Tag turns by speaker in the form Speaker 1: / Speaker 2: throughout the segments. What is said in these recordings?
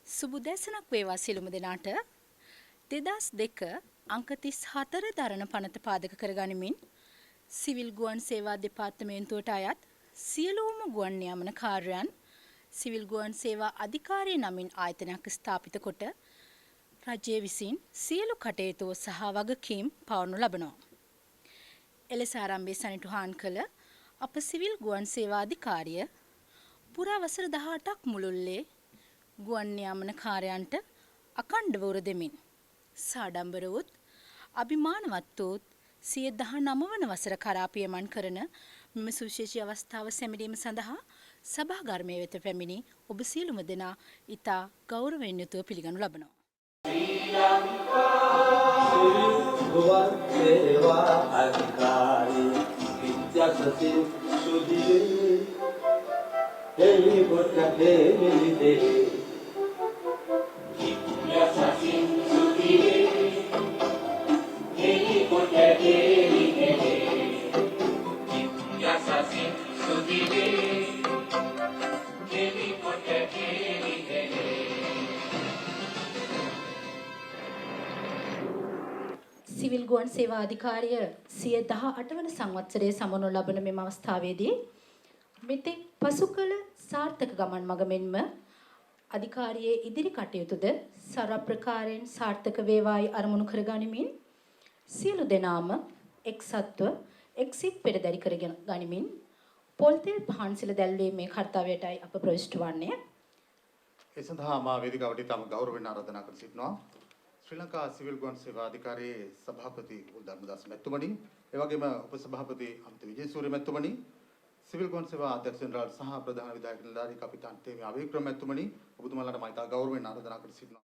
Speaker 1: සුබුදැසනක් වේවා සිළුම දෙනාට. 2002 අංක 34 දරණ පනත පාදක කරගනිමින් සිවිල් ගුවන් සේවා දෙපාර්තමේන්තුවට අයත් සියලුම ගුවන් නියාමන කාර්යයන් සිවිල් ගුවන් සේවා අධිකාරිය නමින් ආයතනයක් ස්ථාපිත කොට රජය විසින් සියලු කටයුතු සහ වගකීම් පවරනු ලබනවා. එලෙස ආරම්භයේ සනිටුහන් කළ අප සිවිල් ගුවන් සේවා අධිකාරිය පුරා වසර 18ක් මුළුල්ලේ ගුවන් නියාමන කාර්යයන්ට අඛණ්ඩව උර දෙමින් සාඩම්බර වූත් අභිමානවත් වූත් 19 වන වසර කරා පියමන් කරන මෙම සුවිශේෂී අවස්ථාව සැමරීම සඳහා සභාගර්මයේ වෙත පැමිණි ඔබ සියලුම දෙනා ඉතා ගෞරවයෙන් යුතුව පිළිගනු ලබනවා. ශ්‍රී ලංකා ගුවන් සේවා අධිකාරිය විද්‍යාසති සුදිවේ එලි කොට දෙලිදේ සිවිල් ගුවන් සේවා අධිකාරිය 18 වන සංවත්සරයේ සමරනු ලබන මෙම අවස්ථාවේදී මෙතෙක් පසු කළ සාර්ථක ගමන් මඟ මෙන්ම අධිකාරියේ ඉදිරි කටයුතුද සරප්‍රකාරයෙන් සාර්ථක වේවායි අරමුණු කරගනිමින් සියලු දෙනාම එක්සත්ව එක්සිත් පෙරදරි කරගෙන ගනිමින් පොල්තෙල් පහන්සිල දැල්වීමේ කාර්යයටයි අප ප්‍රවිෂ්ඨ වන්නේ.
Speaker 2: ඒ සඳහා මා වේදිකාවට ඉතාම ගෞරවයෙන් ආරාධනා කර සිටිනවා. ශ්‍රී ලංකා සිවිල් ගුවන් සේවා අධිකාරියේ සභාපති උදර්මදාස මැතිතුමනි, ඒ වගේම උපසභාපති අමිත විජේසූරිය මැතිතුමනි, සිවිල් ගුවන් සේවා අධ්‍යක්ෂ ජෙනරාල් සහ ප්‍රධාන විධායක නිලධාරී කපිතාන් තේමි අවික්‍රම මැතිතුමනි, ඔබතුමාලාට මම ඉතා ගෞරවයෙන් ආරාධනා කර සිටිනවා.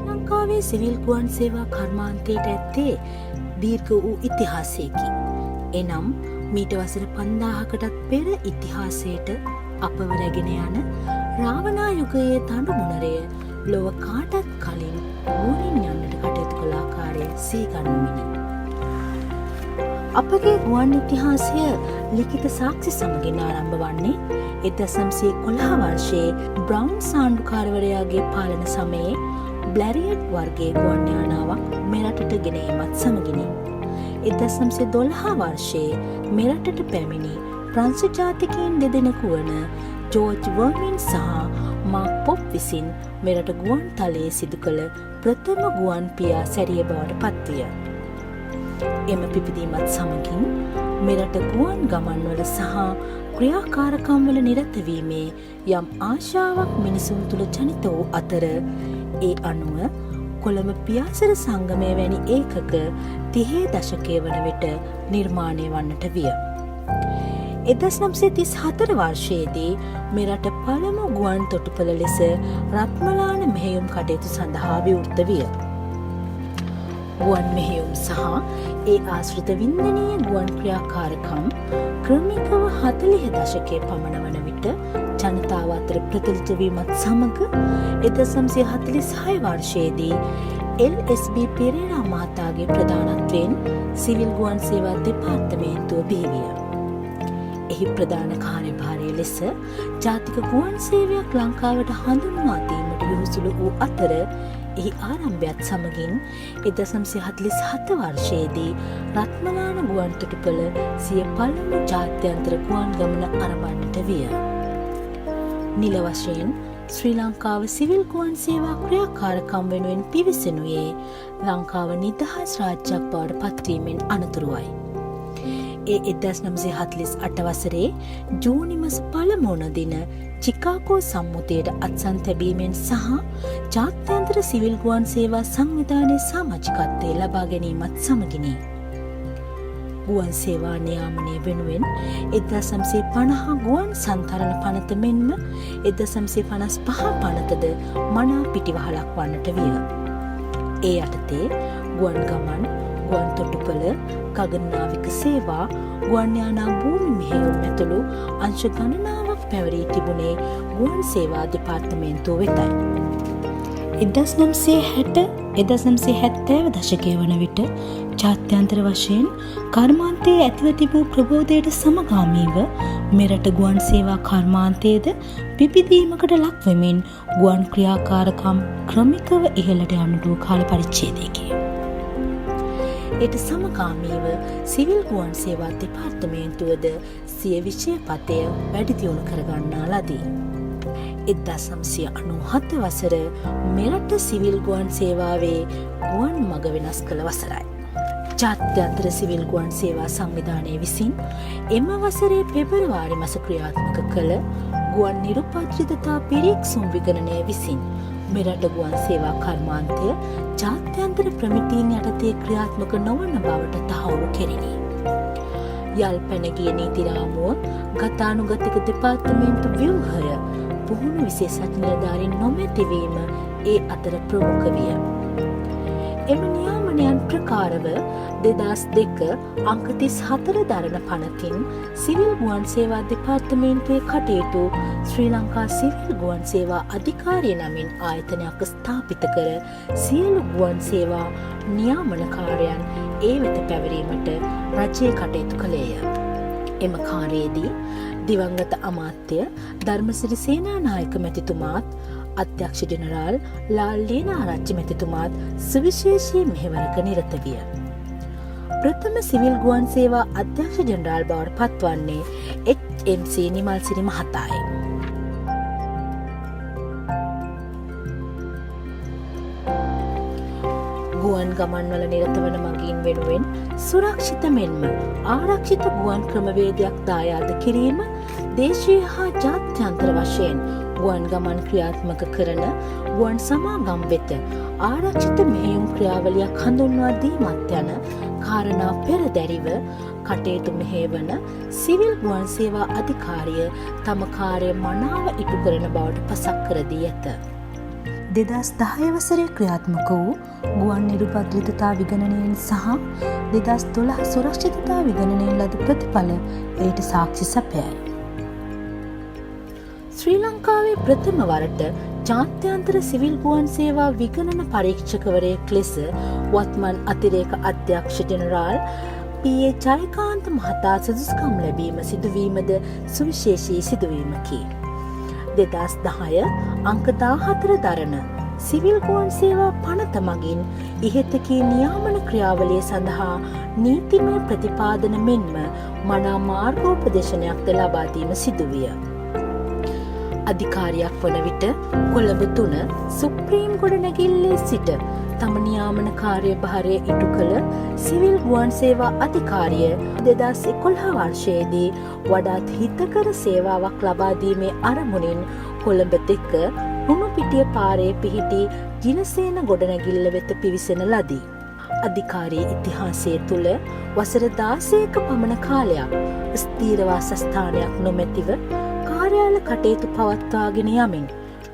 Speaker 1: ලංකාවේ සිවිල් ගුවන් සේවා කර්මාන්තයට ඇත්තේ දීර්ඝ වූ ඉතිහාසයකි. එනම් මීට වසර 5000කටත් පෙර ඉතිහාසයට අපව රැගෙන යන රාවණා යුගයේ තඬු මුනරය ලොව කාටත් කලින් නුවණින් යන්නට කටයුතු කළ ආකාරය සීගන්වමිනි. අපගේ ගුවන් ඉතිහාසය ලිඛිත සාක්ෂි සමගින් ආරම්භ වන්නේ 1911 වර්ෂයේ බ්‍රවුන් සාණ්ඩුකාරවරයාගේ පාලන සමයේ බ්ලැරියට් වර්ගයේ ගුවන් යානාවක් මෙරටට ගෙන ඒමත් සමගිනි. 1912 වර්ෂයේ මෙරටට පැමිණි ප්‍රංශ ජාතිකයන් දෙදෙනෙකු වන ජෝර්ජ් වර්මින් සහ මාක් පොප් විසින් මෙරට ගුවන් තලයේ සිදු කළ ප්‍රථම ගුවන් පියා සැරිය බවට පත්විය. එම පිපිදීමත් සමගින් මෙරට ගුවන් ගමන්වල සහ ක්‍රියාකාරකම්වල නිරත වීමේ යම් ආශාවක් මිනිසුන් තුළ ජනිත වූ අතර ඒ අනුව කොළඹ පියාසර සංගමය වැනි ඒකක 30 දශකයේ වන විට නිර්මාණය වන්නට විය. 1934 වර්ෂයේදී මෙරට පළමු ගුවන් තොටුපළ ලෙස රත්මලාන මෙහෙයුම් කටයුතු සඳහා විවෘත විය. ගුවන් මෙහෙයුම් සහ ඒ ආශ්‍රිත වින්දනීය ගුවන් ක්‍රියාකාරකම් ක්‍රමිකව 40 දශකයේ පමණ වන විට ජනතාව අතර ප්‍රචලිත වීමත් සමග 1946 වර්ෂයේදී එල්.එස්.බී. පෙරේරා මහතාගේ ප්‍රධානත්වයෙන් සිවිල් ගුවන් සේවා දෙපාර්තමේන්තුව බිහි විය. එහි ප්‍රධාන කාර්යභාරය ලෙස ජාතික ගුවන් සේවයක් ලංකාවට හඳුන්වා දීමට යොහුසුළු වූ අතර එහි ආරම්භයත් සමගින් 1947 වර්ෂයේදී රත්මලාන ගුවන් තොටුපළ සිය පළමු ජාත්‍යන්තර ගුවන් ගමන ආරම්භන්නට විය. නිල වශයෙන් ශ්‍රී ලංකාව සිවිල් ගුවන් සේවා ක්‍රියාකාරකම් වෙනුවෙන් පිවිසෙනුයේ ලංකාව නිදහස් රාජ්‍යයක් බවට පත්වීමෙන් අනතුරුවයි. ඒ 1948 වසරේ ජූනි මාස පළමුවන දින චිකාගෝ සම්මුතියට අත්සන් තැබීමෙන් සහ ජාත්‍යන්තර සිවිල් ගුවන් සේවා සංවිධානයේ සමාජිකත්වය ලබා ගැනීමත් සමගිනි. ගුවන් සේවා නියාමනය වෙනුවෙන් 1950 ගුවන් සංතරණ පනත මෙන්ම 1955 පනතද මනා පිටිවහලක් වන්නට විය. ඒ යටතේ ගුවන් ගමන්, ගුවන් තොටුපළ, ගගනනාවික සේවා, ගුවන් යානා භූමි මෙහෙයුම් ඇතුළු අංශ ගණනාවක් පැවරී තිබුණේ ගුවන් සේවා දෙපාර්තමේන්තුව වෙතයි. 1970 දශකය වන විට ජාත්‍යන්තර වශයෙන් කර්මාන්තයේ ඇතිව තිබූ ප්‍රබෝධයට සමගාමීව මෙරට ගුවන් සේවා කර්මාන්තයේද පිබිදීමකට ලක්වෙමින් ගුවන් ක්‍රියාකාරකම් ක්‍රමිකව ඉහළට යන්නට වූ කාල පරිච්ඡේදයකි. එයට සමගාමීව සිවිල් ගුවන් සේවා දෙපාර්තමේන්තුවද සිය විෂය පතය වැඩි දියුණු කරගන්නා ලදී. 1997 වසර මෙරට සිවිල් ගුවන් සේවාවේ ගුවන් මග වෙනස් කළ වසරයි. ජාත්‍යන්තර සිවිල් ගුවන් සේවා සංවිධානය විසින් එම වසරේ පෙබරවාරි මස ක්‍රියාත්මක කළ ගුවන් නිරුපද්‍රිතතා පිරික්සුම් විගණනය විසින් මෙරට ගුවන් සේවා කර්මාන්තය ජාත්‍යන්තර ප්‍රමිතීන් යටතේ ක්‍රියාත්මක නොවන බවට තහවුරු කෙරිණි. යල් පැනගිය නීති රාමුව ගතානුගතික දෙපාර්තමේන්තු ව්‍යුහය පුහුණු විශේෂඥ නිලධාරීන් නොමැතිවීම ඒ අතර ප්‍රමුඛ විය. එම නියාමනයන් ප්‍රකාරව 2002 අංක 34 දරන පනතින් සිවිල් ගුවන් සේවා දෙපාර්තමේන්තුවේ කටයුතු ශ්‍රී ලංකා සිවිල් ගුවන් සේවා අධිකාරිය නමින් ආයතනයක් ස්ථාපිත කර සියලු ගුවන් සේවා නියාමනකාරයන් ඒ වෙත පැවරීමට රජය කටයුතු කළේය. එම කාර්යයේදී දිවංගත අමාත්‍ය ධර්මසිරි සේනානායක මැතිතුමාත් අධ්‍යක්ෂ ජෙනරාල් ලාල් ලේනාරච්චි මැතිතුමාත් සුවිශේෂී මෙහෙවරක නිරත විය. ප්‍රථම සිවිල් ගුවන් සේවා අධ්‍යක්ෂ ජෙනරාල් බවට පත්වන්නේ HMC නිමල්සිරි මහතායි. ගුවන් ගමන්වල නිරත වන මගීන් වෙනුවෙන් සුරක්ෂිත මෙන්ම ආරක්ෂිත ගුවන් ක්‍රමවේදයක් දායාද කිරීම දේශීය හා ජාත්‍යන්තර වශයෙන් ගුවන් ගමන් ක්‍රියාත්මක කරන ගුවන් සමාගම් වෙත ආරක්ෂිත මෙහෙයුම් ක්‍රියාවලියක් හඳුන්වා දීමත් යන කාරණා පෙරදැරිව කටයුතු මෙහෙවන සිවිල් ගුවන් සේවා අධිකාරිය තම කාර්ය මනාව ඉටු කරන බවට පසක් කර දී ඇත. 2010 වසරේ ක්‍රියාත්මක වූ ගුවන් නිරුපද්‍රිතතා විගණනයෙන් සහ 2012 සුරක්ෂිතතා විගණනයෙන් ලද ප්‍රතිඵල එයට සාක්ෂි සපයයි. ශ්‍රී ලංකාවේ ප්‍රථම වරට ජාත්‍යන්තර සිවිල් ගුවන් සේවා විගණන පරීක්ෂකවරයෙක් ලෙස වත්මන් අතිරේක අධ්‍යක්ෂ ජෙනරාල් පී.ඒ. ජයකාන්ත මහතා සුදුසුකම් ලැබීම සිදුවීමද සුවිශේෂී සිදුවීමකි. 2010 අංක 14 දරන සිවිල් ගුවන් සේවා පනත මගින් ඉහතකී නියාමන ක්‍රියාවලිය සඳහා නීතිමය ප්‍රතිපාදන මෙන්ම මනා මාර්ගෝපදේශනයක්ද ලබා දීම සිදුවිය. අධිකාරියක් වන විට කොළඹ 3 සුප්‍රීම් ගොඩනැගිල්ලේ සිට තම නියාමන කාර්යභාරය ඉටු කළ සිවිල් ගුවන් සේවා අධිකාරිය 2011 වර්ෂයේදී වඩාත් හිතකර සේවාවක් ලබා දීමේ අරමුණින් කොළඹ 2 හුණුපිටිය පාරේ පිහිටි ජිනසේන ගොඩනැගිල්ල වෙත පිවිසෙන ලදී. අධිකාරී ඉතිහාසය තුළ වසර 16ක පමණ කාලයක් ස්ථීර වාසස්ථානයක් නොමැතිව කාර්යාල කටයුතු පවත්වාගෙන යමින්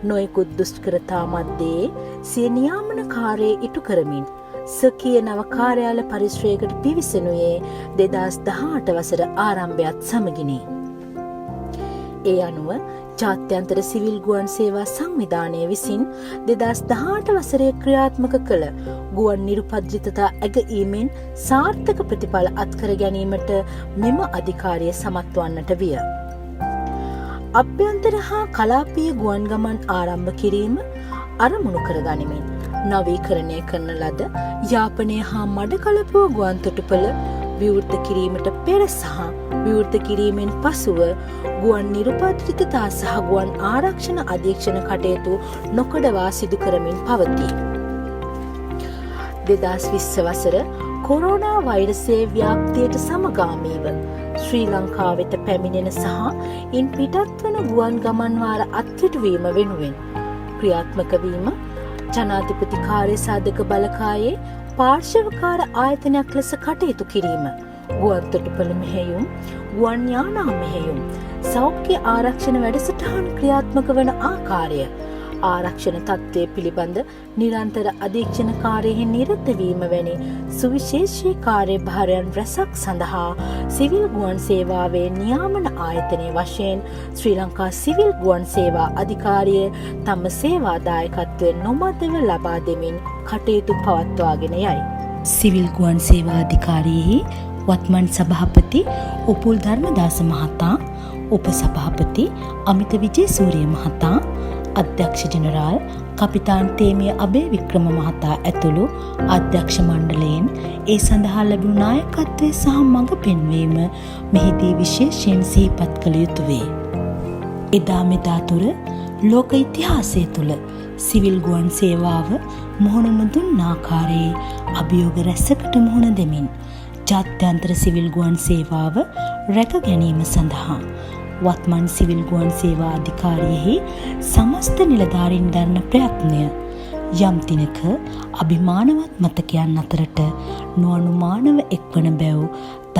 Speaker 1: නොයෙකුත් දුෂ්කරතා මැද්දේ සිය නියාමන කාර්යය ඉටු කරමින් සකීය නව කාර්යාල පරිශ්‍රයකට පිවිසෙනුයේ 2018 වසර ආරම්භයත් සමගිනි. ඒ අනුව ජාත්‍යන්තර සිවිල් ගුවන් සේවා සංවිධානය විසින් 2018 වසරේ ක්‍රියාත්මක කළ ගුවන් නිරුපද්‍රිතතා ඇගීමෙන් සාර්ථක ප්‍රතිඵල අත්කර ගැනීමට මෙම අධිකාරිය සමත් වන්නට විය. අභ්‍යන්තර හා කලාපීය ගුවන් ගමන් ආරම්භ කිරීම අරමුණු කරගනිමින් නවීකරණය කරන ලද යාපනය හා මඩකලපුව ගුවන් තොටුපළ විවෘත කිරීමට පෙර සහ විවෘත කිරීමෙන් පසුව ගුවන් නිරුපද්‍රිතතා සහ ගුවන් ආරක්ෂණ අධීක්ෂණ කටයුතු නොකඩවා සිදු කරමින් පවතී. 2020 වසර කොරෝනා වෛරසයේ ව්‍යාප්තියට සමගාමීව ශ්‍රී ලංකාව වෙත පැමිණෙන සහ ඉන් පිටත් වන ගුවන් ගමන් වාර අත්හිටුවීම වෙනුවෙන් ක්‍රියාත්මක වීම ජනාධිපති කාර්ය සාධක බලකායේ පාර්ශවකාර ආයතනයක් ලෙස කටයුතු කිරීම ගුවන් තොටුපළ මෙහෙයුම්, ගුවන් යානා මෙහෙයුම්, සෞඛ්‍ය ආරක්ෂණ වැඩසටහන් ක්‍රියාත්මක වන ආකාරය, ආරක්ෂණ තත්ත්වය පිළිබඳ නිරන්තර අධීක්ෂණකාරයෙහි නිරත වීම වැනි සුවිශේෂී කාර්යභාරයන් රැසක් සඳහා සිවිල් ගුවන් සේවාවේ නියාමන ආයතනය වශයෙන් ශ්‍රී ලංකා සිවිල් ගුවන් සේවා අධිකාරිය තම සේවාදායකත්වය නොමදව ලබා දෙමින් කටයුතු පවත්වාගෙන යයි. සිවිල් ගුවන් සේවා අධිකාරියෙහි වත්මන් සභාපති උපුල් ධර්මදාස මහතා, උපසභාපති අමිත විජේසූරිය මහතා, අධ්‍යක්ෂ ජෙනරාල් කපිතාන් තේමිය අබේවික්‍රම මහතා ඇතුළු අධ්‍යක්ෂ මණ්ඩලයෙන් ඒ සඳහා ලැබුණු නායකත්වය සහ මඟ පෙන්වීම මෙහිදී විශේෂයෙන් සිහිපත් කළ යුතු වේ. එදා මෙදා තුර ලෝක ඉතිහාසය තුළ සිවිල් ගුවන් සේවාව මුහුණ නොදුන් ආකාරයේ අභියෝග රැසකට මුහුණ දෙමින් ජාත්‍යන්තර සිවිල් ගුවන් සේවාව රැක ගැනීම සඳහා වත්මන් සිවිල් ගුවන් සේවා අධිකාරියෙහි සමස්ත නිලධාරීන් දරන ප්‍රයත්නය යම් දිනක අභිමානවත් මතකයන් අතරට නොඅනුමානව එක්වන බැව්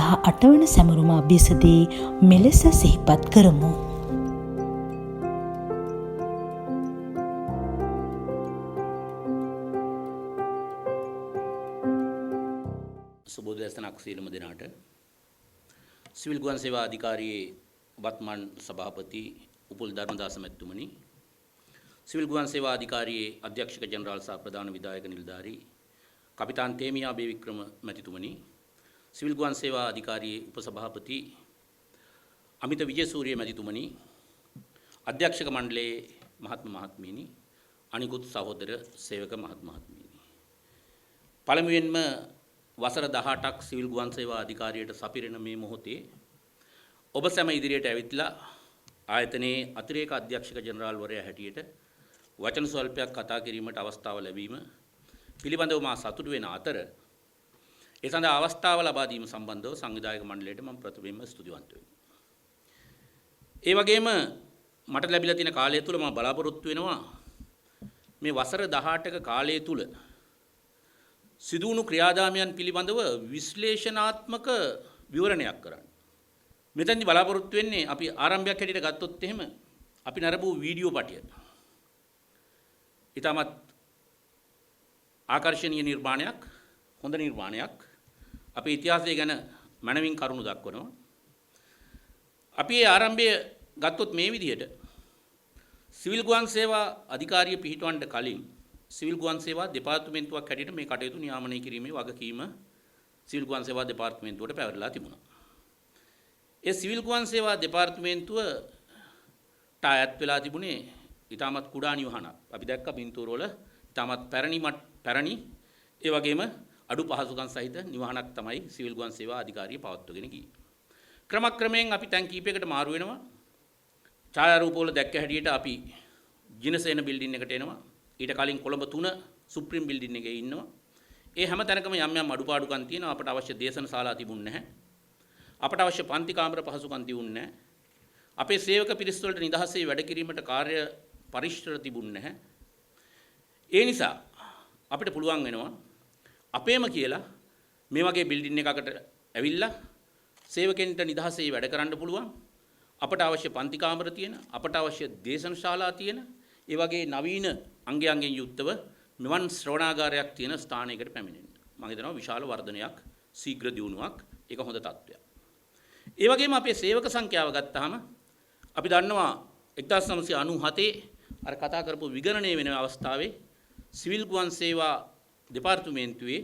Speaker 1: 18 වන සැමරුම අභියසදී මෙලෙස සිහිපත් කරමු.
Speaker 3: සුබෝදෑසනක් සියලුම දෙනාට. සිවිල් ගුවන් සේවා අධිකාරියේ වත්මන් සභාපති උපුල් ධර්මදාස මැතිතුමනි, සිවිල් ගුවන් සේවා අධිකාරියේ අධ්‍යක්ෂක ජෙනරාල් සහ ප්‍රධාන විධායක නිලධාරී කපිතාන් තේමියා අබේවික්‍රම මැතිතුමනි, සිවිල් ගුවන් සේවා අධිකාරියේ උපසභාපති අමිත විජේසූරිය මැතිතුමනි, අධ්‍යක්ෂක මණ්ඩලයේ මහත්මීනි, අනිකුත් සහෝදර සේවක මහත්මීනි. පළමුවෙන්ම වසර 18ක් සිවිල් ගුවන් සේවා අධිකාරියට සපිරෙන මේ මොහොතේ ඔබ සැම ඉදිරියට ඇවිත්ලා ආයතනයේ අතිරේක අධ්‍යක්ෂක ජෙනරාල්වරයා හැටියට වචන ස්වල්පයක් කතා කිරීමට අවස්ථාව ලැබීම පිළිබඳව මා සතුටු වෙන අතර ඒ සඳහා අවස්ථාව ලබා දීම සම්බන්ධව සංවිධායක මණ්ඩලයට මම ප්‍රථමයෙන්ම ස්තුතිවන්ත වෙනවා. ඒ වගේම මට ලැබිලා තියෙන කාලය තුල මම බලාපොරොත්තු වෙනවා මේ වසර 18ක කාලය තුල සිදුවුණු ක්‍රියාදාමයන් පිළිබඳව විශ්ලේෂණාත්මක විවරණයක් කරන්න. මෙතෙන්දි බලාපොරොත්තු වෙන්නේ අපි ආරම්භයක් හැටියට ගත්තොත් එහෙම අපි නරඹු වීඩියෝ පටිය. ඊටමත් ආකර්ෂණීය නිර්මාණයක්, හොඳ නිර්මාණයක්. අපේ ඉතිහාසය ගැන මනමින් කරුණු දක්වනවා. අපි ඒ ආරම්භය ගත්තොත් මේ විදිහට සිවිල් ගුවන් සේවා අධිකාරිය පිහිටවන්න කලින් සිවිල් ගුවන් සේවා දෙපාර්තමේන්තුවක් හැටියට මේ කටයුතු නියාමනය කිරීමේ වගකීම සිවිල් ගුවන් සේවා දෙපාර්තමේන්තුවට පැවරලා තිබුණා. ඒ සිවිල් ගුවන් සේවා දෙපාර්තමේන්තුවට අයත් වෙලා තිබුණේ ඊටමත් කුඩා නිවහනක්. අපි දැක්ක පින්තූර වල ඊටමත් පැරණි ඒ වගේම අඩු පහසුකම් සහිත නිවහනක් තමයි සිවිල් ගුවන් සේවා අධිකාරිය පවත්වගෙන ගියේ. ක්‍රමක්‍රමයෙන් අපි තැන් කීපයකට මාරු වෙනවා. ඡායාරූප වල දැක්ක හැටියට අපි ජිනසේන බිල්ඩින් එකට එනවා. ඊට කලින් කොළඹ 3 සුප්‍රීම බිල්ඩින් එකේ ඉන්නවා. ඒ හැම තැනකම යම් යම් අඩුපාඩුකම් තියෙනවා. අපට අවශ්‍ය දේශන ශාලා තිබුණ නැහැ. අපට අවශ්‍ය පන්ති කාමර පහසුකම් තිබුණ නැහැ. අපේ සේවක පිරිස් වලට නිදහසේ වැඩ කිරීමට කාර්ය පරිශ්‍රය තිබුණ නැහැ. ඒ නිසා අපිට පුළුවන් වෙනවා අපේම කියලා මේ වගේ බිල්ඩින් එකකට ඇවිල්ලා සේවකෙන්ට නිදහසේ වැඩ කරන්න පුළුවන්. අපට අවශ්‍ය පන්ති කාමර තියෙන, අපට අවශ්‍ය දේශන ශාලා තියෙන, ඒ වගේ නවීන අංගයන්ගෙන් යුක්තව මෙවන් ශ්‍රවණාගාරයක් තියෙන ස්ථානයකට පැමිණෙන්න. මම හිතනවා විශාල වර්ධනයක්, ශීඝ්‍ර දියුණුවක්, ඒක හොඳ තත්ත්වයක්. ඒ වගේම අපේ සේවක සංඛ්‍යාව ගත්තාම අපි දන්නවා 1997 අර කතා කරපු විගණනය වෙන අවස්ථාවේ සිවිල් ගුවන් සේවා දෙපාර්තමේන්තුවේ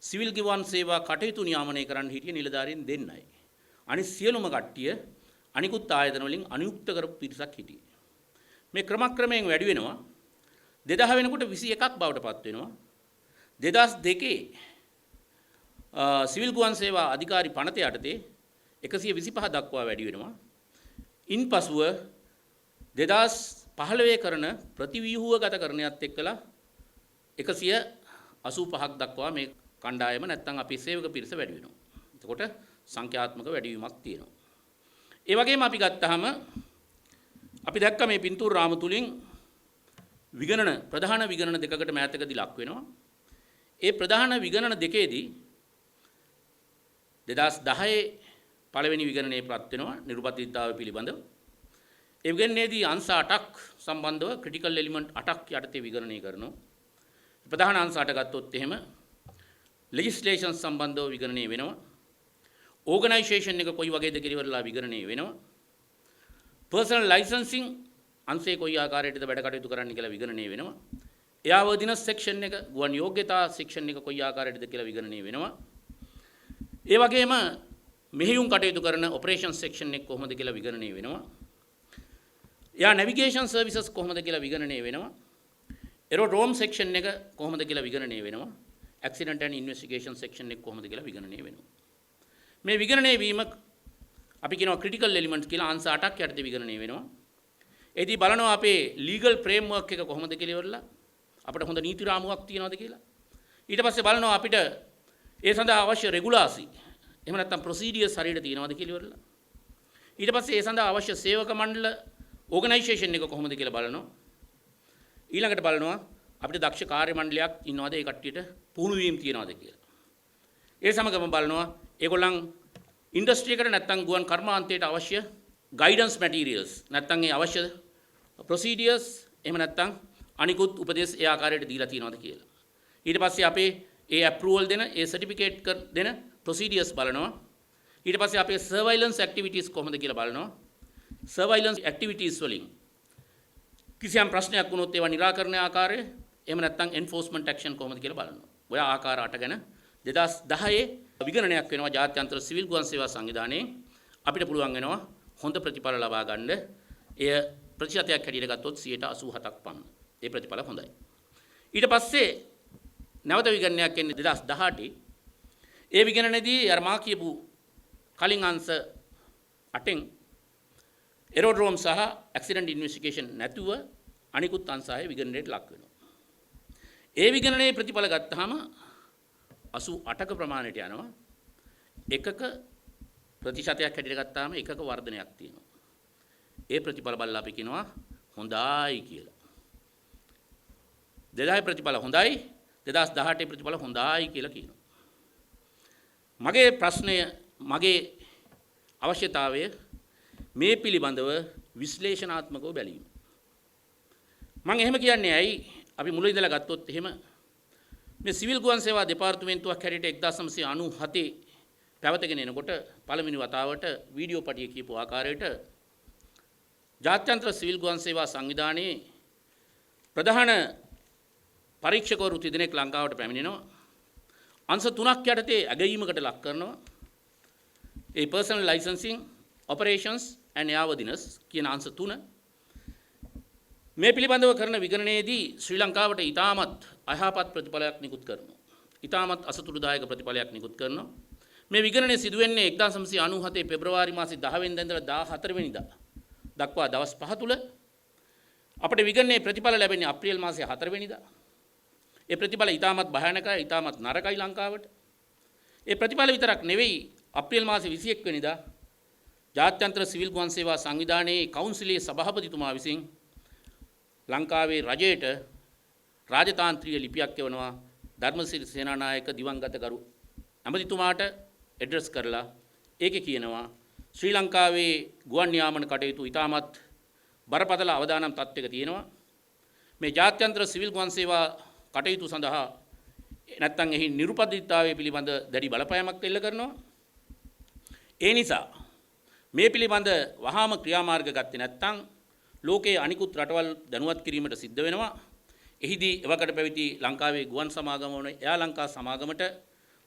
Speaker 3: සිවිල් ගුවන් සේවා කටයුතු නියාමනය කරන්න හිටිය නිලධාරීන් දෙන්නයි. අනිත් සියලුම කට්ටිය අනිකුත් ආයතන වලින් අනුයුක්ත කරපු පිරිසක් හිටියේ. මේ ක්‍රමක්‍රමයෙන් වැඩි වෙනවා. 2000 වෙනකොට 21ක් බවට පත් වෙනවා. 2002 සිවිල් ගුවන් සේවා අධිකාරි පනත යටතේ 125 දක්වා වැඩි වෙනවා. ඉන්පසුව 2015 කරන ප්‍රතිව්‍යුහගත කරණයත් එක්කලා 185ක් දක්වා මේ කණ්ඩායම නැත්නම් අපේ සේවක පිරිස වැඩි වෙනවා. එතකොට සංඛ්‍යාත්මක වැඩිවීමක් තියෙනවා. ඒ වගේම අපි ගත්තාම අපි දැක්ක මේ පින්තූර රාම තුලින් ප්‍රධාන විගණන දෙකකට මෑතකදී ලක් වෙනවා. ඒ ප්‍රධාන විගණන දෙකේදී 2010 පළවෙනි විගණනයේ ප්‍රත් වෙනවා නිරුපතිතාව පිළිබඳව. ඒ විගණනයේදී අංශ 8ක් සම්බන්ධව ක්‍රිටිකල් එලිමන්ට් 8ක් යටතේ විගණනය කරනවා. ප්‍රධාන අංශ 8 ගත්තොත් එහෙම ලෙජිස්ලේෂන් සම්බන්ධව විගණනය වෙනවා. ඕගනයිසේෂන් එක කොයි වගේද කියලා ඉවරලා විගණනය වෙනවා. පර්සනල් ලයිසන්සින් අංශයේ කොයි ආකාරයකටද වැඩ කටයුතු කරන්න කියලා විගණනය වෙනවා. එයාවර්දිනස් සෙක්ෂන් එක ගුවන් යෝග්‍යතා සෙක්ෂන් එක කොයි ආකාරයකටද කියලා විගණනය වෙනවා. ඒ වගේම මෙහෙයුම් කටයුතු කරන ඔපරේෂන් සෙක්ෂන් එක කොහොමද කියලා විගණනය වෙනවා. එයා නැවිගේෂන් සර්විසස් කොහොමද කියලා විගණනය වෙනවා. එරෝඩ්‍රෝම් සෙක්ෂන් එක කොහොමද කියලා විගණනය වෙනවා. ඇක්සිඩන්ට් ඇන්ඩ් ඉන්වෙස්ටිගේෂන් සෙක්ෂන් එක කොහොමද කියලා විගණනය වෙනවා. මේ විගණනය වීම අපි කියනවා ක්‍රිටිකල් එලිමන්ට්ස් කියලා අංශ 8ක් යටතේ විගණනය වෙනවා. එදී බලනවා අපේ ලීගල් ෆ්‍රේම්වර්ක් එක කොහොමද කියලා ඉවරලා අපිට හොඳ නීති රාමුවක් තියනවද කියලා. ඊට පස්සේ බලනවා අපිට ඒ සඳහා අවශ්‍ය රෙගුලාසි එහෙම නැත්නම් ප්‍රොසීඩියර්ස් හරියට තියනවද කියලා ඉවරලා. ඊට පස්සේ ඒ සඳහා අවශ්‍ය සේවක මණ්ඩල ඕගනයිසේෂන් එක කොහොමද කියලා බලනවා. ඊළඟට බලනවා අපිට දක්ෂ කාර්ය මණ්ඩලයක් ඉන්නවද ඒ කට්ටියට පුහුණු වීම තියනවද කියලා. ඒ සමගම බලනවා ඒගොල්ලන් ඉන්ඩස්ට්‍රි එකට නැත්නම් ගුවන් කර්මාන්තයට අවශ්‍ය ගයිඩන්ස් මැටීරියල්ස් නැත්නම් ඒ අවශ්‍ය ප්‍රොසීඩියර්ස් එහෙම නැත්නම් අනිකුත් උපදෙස් ඒ ආකාරයට දීලා තියෙනවද කියලා. ඊට පස්සේ අපේ ඒ ඇප්‍රූවල් දෙන ඒ සර්ටිෆිකේට් දෙන ප්‍රොසීඩියර්ස් බලනවා. ඊට පස්සේ අපේ සර්වයිලන්ස් ඇක්ටිවිටීස් කොහොමද කියලා බලනවා. සර්වයිලන්ස් ඇක්ටිවිටීස් වලින් කිසියම් ප්‍රශ්නයක් වුණොත් ඒවා निराකරණ ආකාරය එහෙම නැත්නම් එන්ෆෝස්මන්ට් ඇක්ෂන් කොහොමද කියලා බලනවා. ඔය ආකාර 8 ගැන 2010 විගණනයක් වෙනවා ජාත්‍යන්තර සිවිල් ගුවන් සේවා සංවිධානයේ අපිට පුළුවන් වෙනවා හොඳ ප්‍රතිඵල ලබා ගන්න. එය ප්‍රතිශතයක් හැටියට ගත්තොත් 87ක් පමණ. ඒ ප්‍රතිඵල හොඳයි. ඊට පස්සේ නැවත විගණනයක් එන්නේ 2018. ඒ විගණනයේදී අර මා කියපු කලින් අංශ 8න් එරෝඩ්‍රෝම් සහ ඇක්සිඩන්ට් ඉන්වෙස්ටිගේෂන් නැතුව අනිකුත් අංශ 6 විගණනයට ලක් වෙනවා. ඒ විගණනයේ ප්‍රතිඵල ගත්තාම 88ක ප්‍රමාණයට යනවා. එකක ප්‍රතිශතයක් හැටියට ගත්තාම එකක වර්ධනයක් තියෙනවා. ඒ ප්‍රතිඵල බලලා අපි කියනවා හොඳයි කියලා. 2000 ප්‍රතිඵල හොඳයි 2018 ප්‍රතිඵල හොඳයි කියලා කියනවා. මගේ ප්‍රශ්නය මගේ අවශ්‍යතාවය මේ පිළිබඳව විශ්ලේෂණාත්මකව බැලීම. මම එහෙම කියන්නේ ඇයි අපි මුල ඉඳලා ගත්තොත් එහෙම මේ සිවිල් ගුවන් සේවා දෙපාර්තමේන්තුවක් හැටියට 1997 පැවතගෙන එනකොට පළවෙනි වතාවට වීඩියෝ පටිය කියපු ආකාරයට ජාත්‍යන්තර සිවිල් ගුවන් සේවා සංවිධානයේ ප්‍රධාන පරීක්ෂකවරු 3 දෙනෙක් ලංකාවට පැමිණෙනවා. අංශ 3ක් යටතේ ඇගයීමකට ලක් කරනවා. ඒ පර්සනල් ලයිසන්සිං, ඔපරේෂන්ස් ඇන්ඩ් එයාවර්දිනස් කියන අංශ 3. මේ පිළිබඳව කරන විගණනයේදී ශ්‍රී ලංකාවට ඉතාමත් අයහපත් ප්‍රතිඵලයක් නිකුත් කරනවා. ඉතාමත් අසතුටුදායක ප්‍රතිඵලයක් නිකුත් කරනවා. මේ විගණනය සිදු වෙන්නේ 1997 පෙබරවාරි මාසේ 10 වෙනිදා ඉඳලා 14 වෙනිදා දක්වා දවස් 5 තුල අපිට විගණනයේ ප්‍රතිඵල ලැබෙන්නේ අප්‍රේල් මාසේ 4 වෙනිදා. ඒ ප්‍රතිඵල ඉතාමත් භයානකයි, ඉතාමත් නරකයි ලංකාවට. ඒ ප්‍රතිඵල විතරක් නෙවෙයි අප්‍රේල් මාසේ 21 වෙනිදා ජාත්‍යන්තර සිවිල් ගුවන් සේවා සංවිධානයේ කවුන්සිලයේ සභාපතිතුමා විසින් ලංකාවේ රජයට රාජතාන්ත්‍රීය ලිපියක් එවනවා ධර්මසිරි සේනානායක දිවංගත ගරු ඇමතිතුමාට ඇඩ්‍රස් කරලා ඒකේ කියනවා ශ්‍රී ලංකාවේ ගුවන් යාමන කටයුතු ඉතාමත් බරපතල අවදානම් තත්ත්වයක තියෙනවා. මේ ජාත්‍යන්තර සිවිල් ගුවන් සේවා කටයුතු සඳහා නැත්නම් එහි නිරුපදිතතාවය පිළිබඳ දැඩි බලපෑමක් එල්ල කරනවා. ඒ නිසා මේ පිළිබඳ වහාම ක්‍රියාමාර්ග ගත්තේ නැත්නම් ලෝකයේ අනිකුත් රටවල් දැනුවත් කිරීමට සිද්ධ වෙනවා. එහිදී එවකට පැවති ලංකාවේ ගුවන් සමාගම වන එයා ලංකා සමාගමට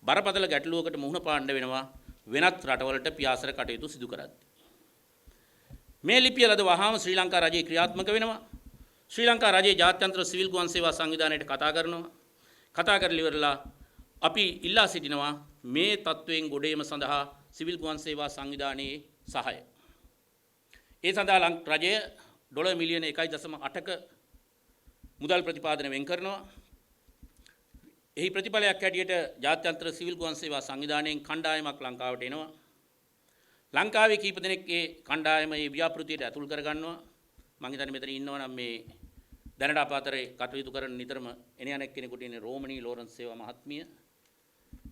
Speaker 3: බරපතල ගැටලුවකට මුහුණ පාන්න වෙනවා වෙනත් රටවලට පියාසර කටයුතු සිදු කරද්දී. මේ ලිපිය ලද වහාම ශ්‍රී ලංකා රජයේ ක්‍රියාත්මක වෙනවා. ශ්‍රී ලංකා රජයේ ජාත්‍යන්තර සිවිල් ගුවන් සේවා සංවිධානයට කතා කරනවා. කතා කරලා ඉවරලා අපි ඉල්ලා සිටිනවා මේ තත්වයෙන් ගොඩේම සඳහා සිවිල් ගුවන් සේවා සංවිධානයේ සහාය. ඒ සඳහා රජය ඩොලර් මිලියන 1.8ක මුදල් ප්‍රතිපාදන වෙන් කරනවා. එහි ප්‍රතිඵලයක් හැටියට ජාත්‍යන්තර සිවිල් ගුවන් සේවා සංවිධානයෙන් කණ්ඩායමක් ලංකාවට එනවා. ලංකාවේ කීප දෙනෙක් ඒ කණ්ඩායම මේ ව්‍යාපෘතියට ඇතුල් කරගන්නවා. මම හිතන්නේ මෙතන ඉන්නවා නම් මේ දැනට අප අතරේ කටයුතු කරන නිතරම එන යන එක්කෙනෙකුට ඉන්නේ රෝමනී ලෝරන්ස් සේවා මහත්මිය.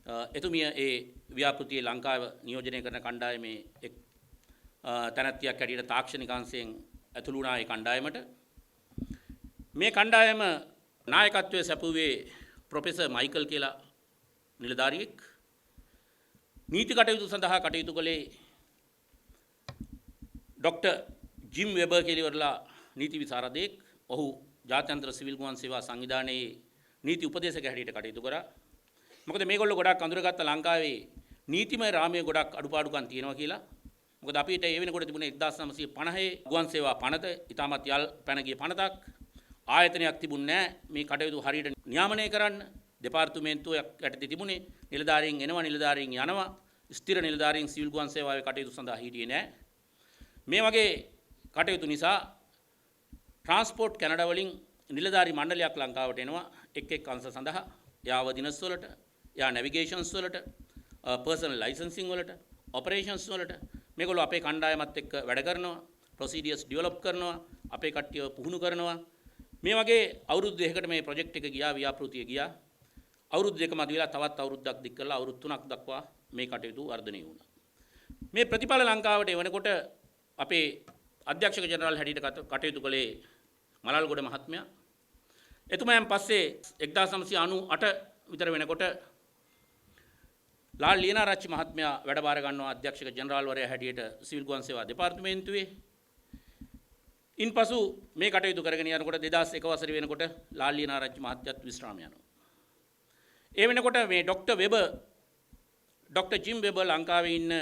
Speaker 3: එතුමිය ඒ ව්‍යාපෘතියේ ලංකාව නියෝජනය කරන කණ්ඩායමේ එක් තැනැත්තියක් හැටියට තාක්ෂණික අංශයෙන් ඇතුළු වුණා ඒ කණ්ඩායමට. මේ කණ්ඩායම නායකත්වයේ සැපුවේ ප්‍රොෆෙසර් මයිකල් කියලා නිලධාරියෙක්. නීති කටයුතු සඳහා කටයුතු කළේ ඩොක්ටර් ජිම් වෙබර් කියලා නීති විසරදෙක්. ඔහු ජාත්‍යන්තර සිවිල් ගුවන් සේවා සංවිධානයේ නීති උපදේශක හැටියට කටයුතු කරා. මොකද මේගොල්ලෝ ගොඩක් අඳුරගත්ත ලංකාවේ නීතිමය රාමයේ ගොඩක් අඩුපාඩුකම් තියෙනවා කියලා. මොකද අපිට ඒ වෙනකොට තිබුණේ 1950 ගුවන් සේවා පනත ඉතාමත් යල් පැන ගිය පනතක්. ආයතනයක් තිබුණේ නැහැ මේ කටයුතු හරියට නියාමනය කරන්න. දෙපාර්තමේන්තුවක් යටතේ තිබුණේ නිලධාරීන් එනවා නිලධාරීන් යනවා. ස්ථිර නිලධාරීන් සිවිල් ගුවන් සේවාවේ කටයුතු සඳහා හිටියේ නැහැ. මේ වගේ කටයුතු නිසා ට්‍රාන්ස්පෝර්ට් කැනඩා වලින් නිලධාරි මණ්ඩලයක් ලංකාවට එනවා එක් එක් අංශ සඳහා. යාව දිනස් වලට, යා නැවිගේෂන්ස් වලට, පර්සනල් ලයිසන්සින් වලට, ඔපරේෂන්ස් වලට මේගොල්ලෝ අපේ කණ්ඩායමත් එක්ක වැඩ කරනවා, ප්‍රොසීඩියර්ස් ඩෙවලොප් කරනවා, අපේ කට්ටියව පුහුණු කරනවා. මේ වගේ අවුරුදු දෙකකට මේ ප්‍රොජෙක්ට් එක ගියා, ව්‍යාපෘතිය ගියා. අවුරුදු දෙක මත වෙලා තවත් අවුරුද්දක් දික් කරලා අවුරුදු 3ක් දක්වා මේ කටයුතු වර්ධනය වුණා. මේ ප්‍රතිඵල ලංකාවට එවනකොට අපේ අධ්‍යක්ෂක ජනරාල් හැටියට කටයුතු කළේ මලල්ගොඩ මහත්මයා. එතුමයන් පස්සේ 1998 විතර වෙනකොට ලාල් ලියනාරච්චි මහත්මයා වැඩබාර ගන්නවා අධ්‍යක්ෂක ජනරාල්වරයා හැටියට සිවිල් ගුවන් සේවා දෙපාර්තමේන්තුවේ. ඉන්පසු මේ කටයුතු කරගෙන යනකොට 2001 වසරේ වෙනකොට ලාල් ලියනාරච්චි මහත්මයාත් විශ්‍රාම යනවා. ඒ වෙනකොට මේ ඩොක්ටර් ජිම් වෙබර් ලංකාවේ ඉන්න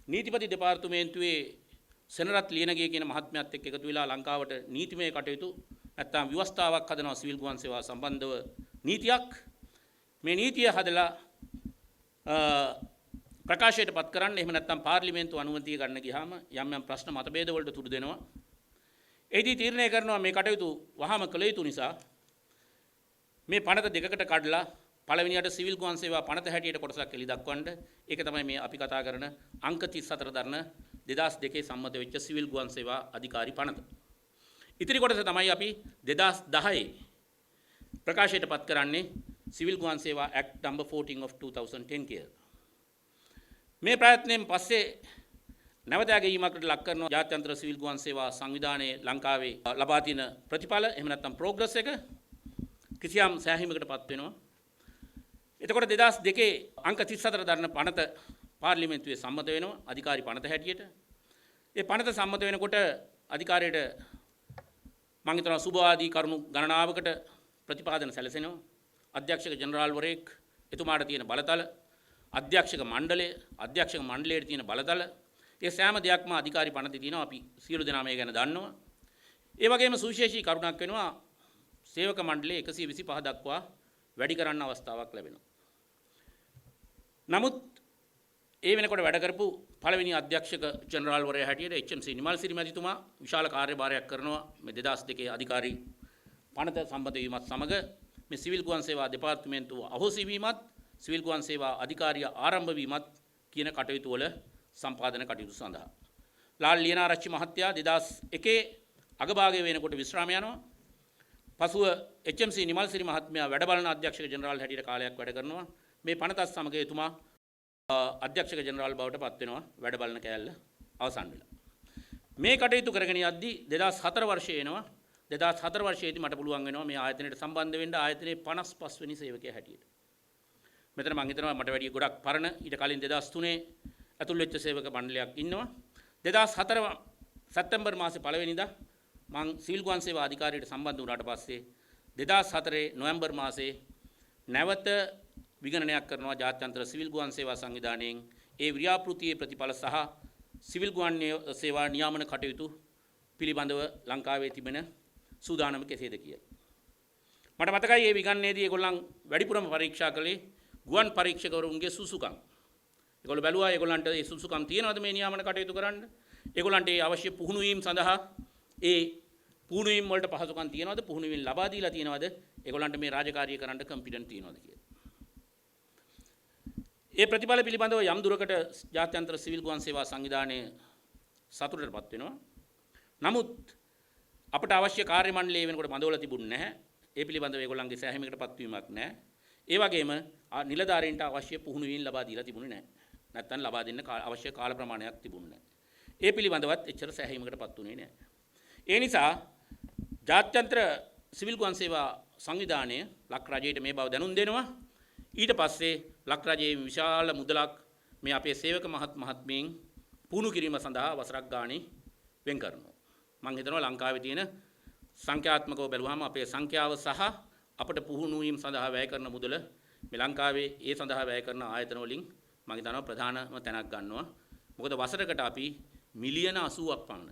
Speaker 3: නීතිපති දෙපාර්තමේන්තුවේ සෙනරත් ලියනගේ කියන මහත්මයාත් එක්ක එකතු වෙලා ලංකාවට නීතිමය කටයුතු නැත්නම් ව්‍යවස්ථාවක් හදනවා සිවිල් ගුවන් සේවා සම්බන්ධව නීතියක්. මේ නීතිය හදලා ප්‍රකාශයට පත් කරන්න එහෙම නැත්නම් පාර්ලිමේන්තු අනුමැතිය ගන්න ගියාම යම් යම් ප්‍රශ්න මතභේද වලට තුඩු දෙනවා. එහිදී තීරණය කරනවා මේ කටයුතු වහාම කළ යුතු නිසා මේ පනත දෙකකට කඩලා පළවෙනියට සිවිල් ගුවන් සේවා පනත හැටියට කොටසක් එලි දක්වන්න. ඒක තමයි මේ අපි කතා කරන අංක 34 දරන 2002 සම්මත වෙච්ච සිවිල් ගුවන් සේවා අධිකාරී පනත. ඉතිරි කොටස තමයි අපි 2010 ප්‍රකාශයට පත් කරන්නේ සිවිල් ගුවන් සේවා Act number 14 of 2010 කියලා. මේ ප්‍රයත්නයෙන් පස්සේ නැවත ගැනීමකට ලක් කරන ජාත්‍යන්තර සිවිල් ගුවන් සේවා සංවිධානයේ ලංකාවේ ලබා තියෙන ප්‍රතිඵල එහෙම නැත්නම් ප්‍රෝග්‍රස් එක කිසියම් සෑහීමකටපත් වෙනවා. එතකොට 2002 අංක 34 දරන පනත පාර්ලිමේන්තුවේ සම්මත වෙනවා අධිකාරී පනත හැටියට. ඒ පනත සම්මත වෙනකොට අධිකාරියට මම හිතනවා සුබවාදී කරුණු ගණනාවකට ප්‍රතිපාදන සැලසෙනවා. අධ්‍යක්ෂක ජනරාල්වරයෙක් එතුමාට තියෙන බලතල, අධ්‍යක්ෂක මණ්ඩලයේ තියෙන බලතල, ඒ සෑම දෙයක්ම අධිකාරී පනතේ තියෙනවා. අපි සියලු දෙනා මේ ගැන දන්නවා. ඒ වගේම සුවිශේෂී කරුණක් වෙනවා සේවක මණ්ඩලයේ 125 දක්වා වැඩි කරන්න අවස්ථාවක් ලැබෙනවා. නමුත් ඒ වෙනකොට වැඩ කරපු පළවෙනි අධ්‍යක්ෂක ජනරාල්වරයා හැටියට HMC නිමල් සිරි මැතිතුමා විශාල කාර්යභාරයක් කරනවා මේ 2002 අධිකාරී පනත සම්මත වීමත් සමග මේ සිවිල් ගුවන් සේවා දෙපාර්තමේන්තුව අහෝසි වීමත් සිවිල් ගුවන් සේවා අධිකාරිය ආරම්භ වීමත් කියන කටයුතු වල සම්පාදන කටයුතු සඳහා ලාල් ලියනාරච්චි මහත්තයා 2001 අගභාගයේ වෙනකොට විශ්‍රාම යනවා. පසුව HMC නිමල් සිරි මහත්මයා වැඩ බලන අධ්‍යක්ෂක ජනරාල් හැටියට කාලයක් වැඩ කරනවා. මේ පනතත් සමග එතුමා අධ්‍යක්ෂක ජනරාල් බවට පත් වෙනවා වැඩ බලන කෑල්ල අවසන් වෙලා. මේ කටයුතු කරගෙන යද්දී 2004 වර්ෂයේ එනවා. 2004 වර්ෂයේදී මට පුළුවන් වෙනවා මේ ආයතනයට සම්බන්ධ වෙන්න ආයතනයේ 55 වෙනි සේවකයා හැටියට. මෙතන මම හිතනවා මට වැඩිය ගොඩක් පරණ ඊට කලින් 2003 ඇතුල් වෙච්ච සේවක මණ්ඩලයක් ඉන්නවා. 2004 සැප්තැම්බර් මාසේ 1 වෙනිදා මම සිවිල් ගුවන් සේවා අධිකාරියට සම්බන්ධ වුණාට පස්සේ 2004 නොවැම්බර් මාසේ නැවත විගණනයක් කරනවා ජාත්‍යන්තර සිවිල් ගුවන් සේවා සංවිධානයෙන් ඒ ව්‍යාපෘතියේ ප්‍රතිඵල සහ සිවිල් ගුවන් සේවා නියාමන කටයුතු පිළිබඳව ලංකාවේ තිබෙන සූදානම කෙසේද කියලා. මට මතකයි මේ විගණනයේදී ඒගොල්ලන් වැඩිපුරම පරීක්ෂා කළේ ගුවන් පරීක්ෂකවරුන්ගේ සුසුකම්. ඒගොල්ලෝ බැලුවා ඒගොල්ලන්ට ඒ සුසුකම් තියෙනවද මේ නියාමන කටයුතු කරන්න? ඒගොල්ලන්ට ඒ අවශ්‍ය පුහුණු වීම සඳහා ඒ පුහුණු වීම වලට පහසුකම් තියෙනවද? පුහුණු වීම ලබා දීලා තියෙනවද? ඒගොල්ලන්ට මේ රාජකාරිය කරන්න කම්පිටන්ට් තියෙනවද කියලා. ඒ ප්‍රතිඵල පිළිබඳව යම් දුරකට ජාත්‍යන්තර සිවිල් ගුවන් සේවා සංවිධානයේ සතුටටපත් වෙනවා. නමුත් අපට අවශ්‍ය කාර්ය මණ්ඩලය වෙනකොට බඳවලා තිබුණේ නැහැ. ඒ පිළිබඳව ඒගොල්ලන්ගේ සෑහීමකටපත් වීමක් නැහැ. ඒ වගේම නිලධාරීන්ට අවශ්‍ය පුහුණුවීම් ලබා දීලා තිබුණේ නැහැ. නැත්තම් ලබා දෙන්න අවශ්‍ය කාල ප්‍රමාණයක් තිබුණේ නැහැ. ඒ පිළිබඳවත් එච්චර සෑහීමකටපත් උනේ නැහැ. ඒ නිසා ජාත්‍යන්තර සිවිල් ගුවන් සේවා සංවිධානය ලක් රජයට මේ බව දැනුම් දෙනවා. ඊට පස්සේ ලක් රජයේ විශාල මුදලක් මේ අපේ සේවක මහත්මීන් පුහුණු කිරීම සඳහා වසරක් ගානේ වෙන් කරනවා. මම හිතනවා ලංකාවේ තියෙන සංඛ්‍යාත්මකව බැලුවාම අපේ සංඛ්‍යාව සහ අපට පුහුණු වීම සඳහා වැය කරන මුදල මේ ලංකාවේ ඒ සඳහා වැය කරන ආයතන වලින් මම හිතනවා ප්‍රධානම තැනක් ගන්නවා. මොකද වසරකට අපි මිලියන 80ක් පමණ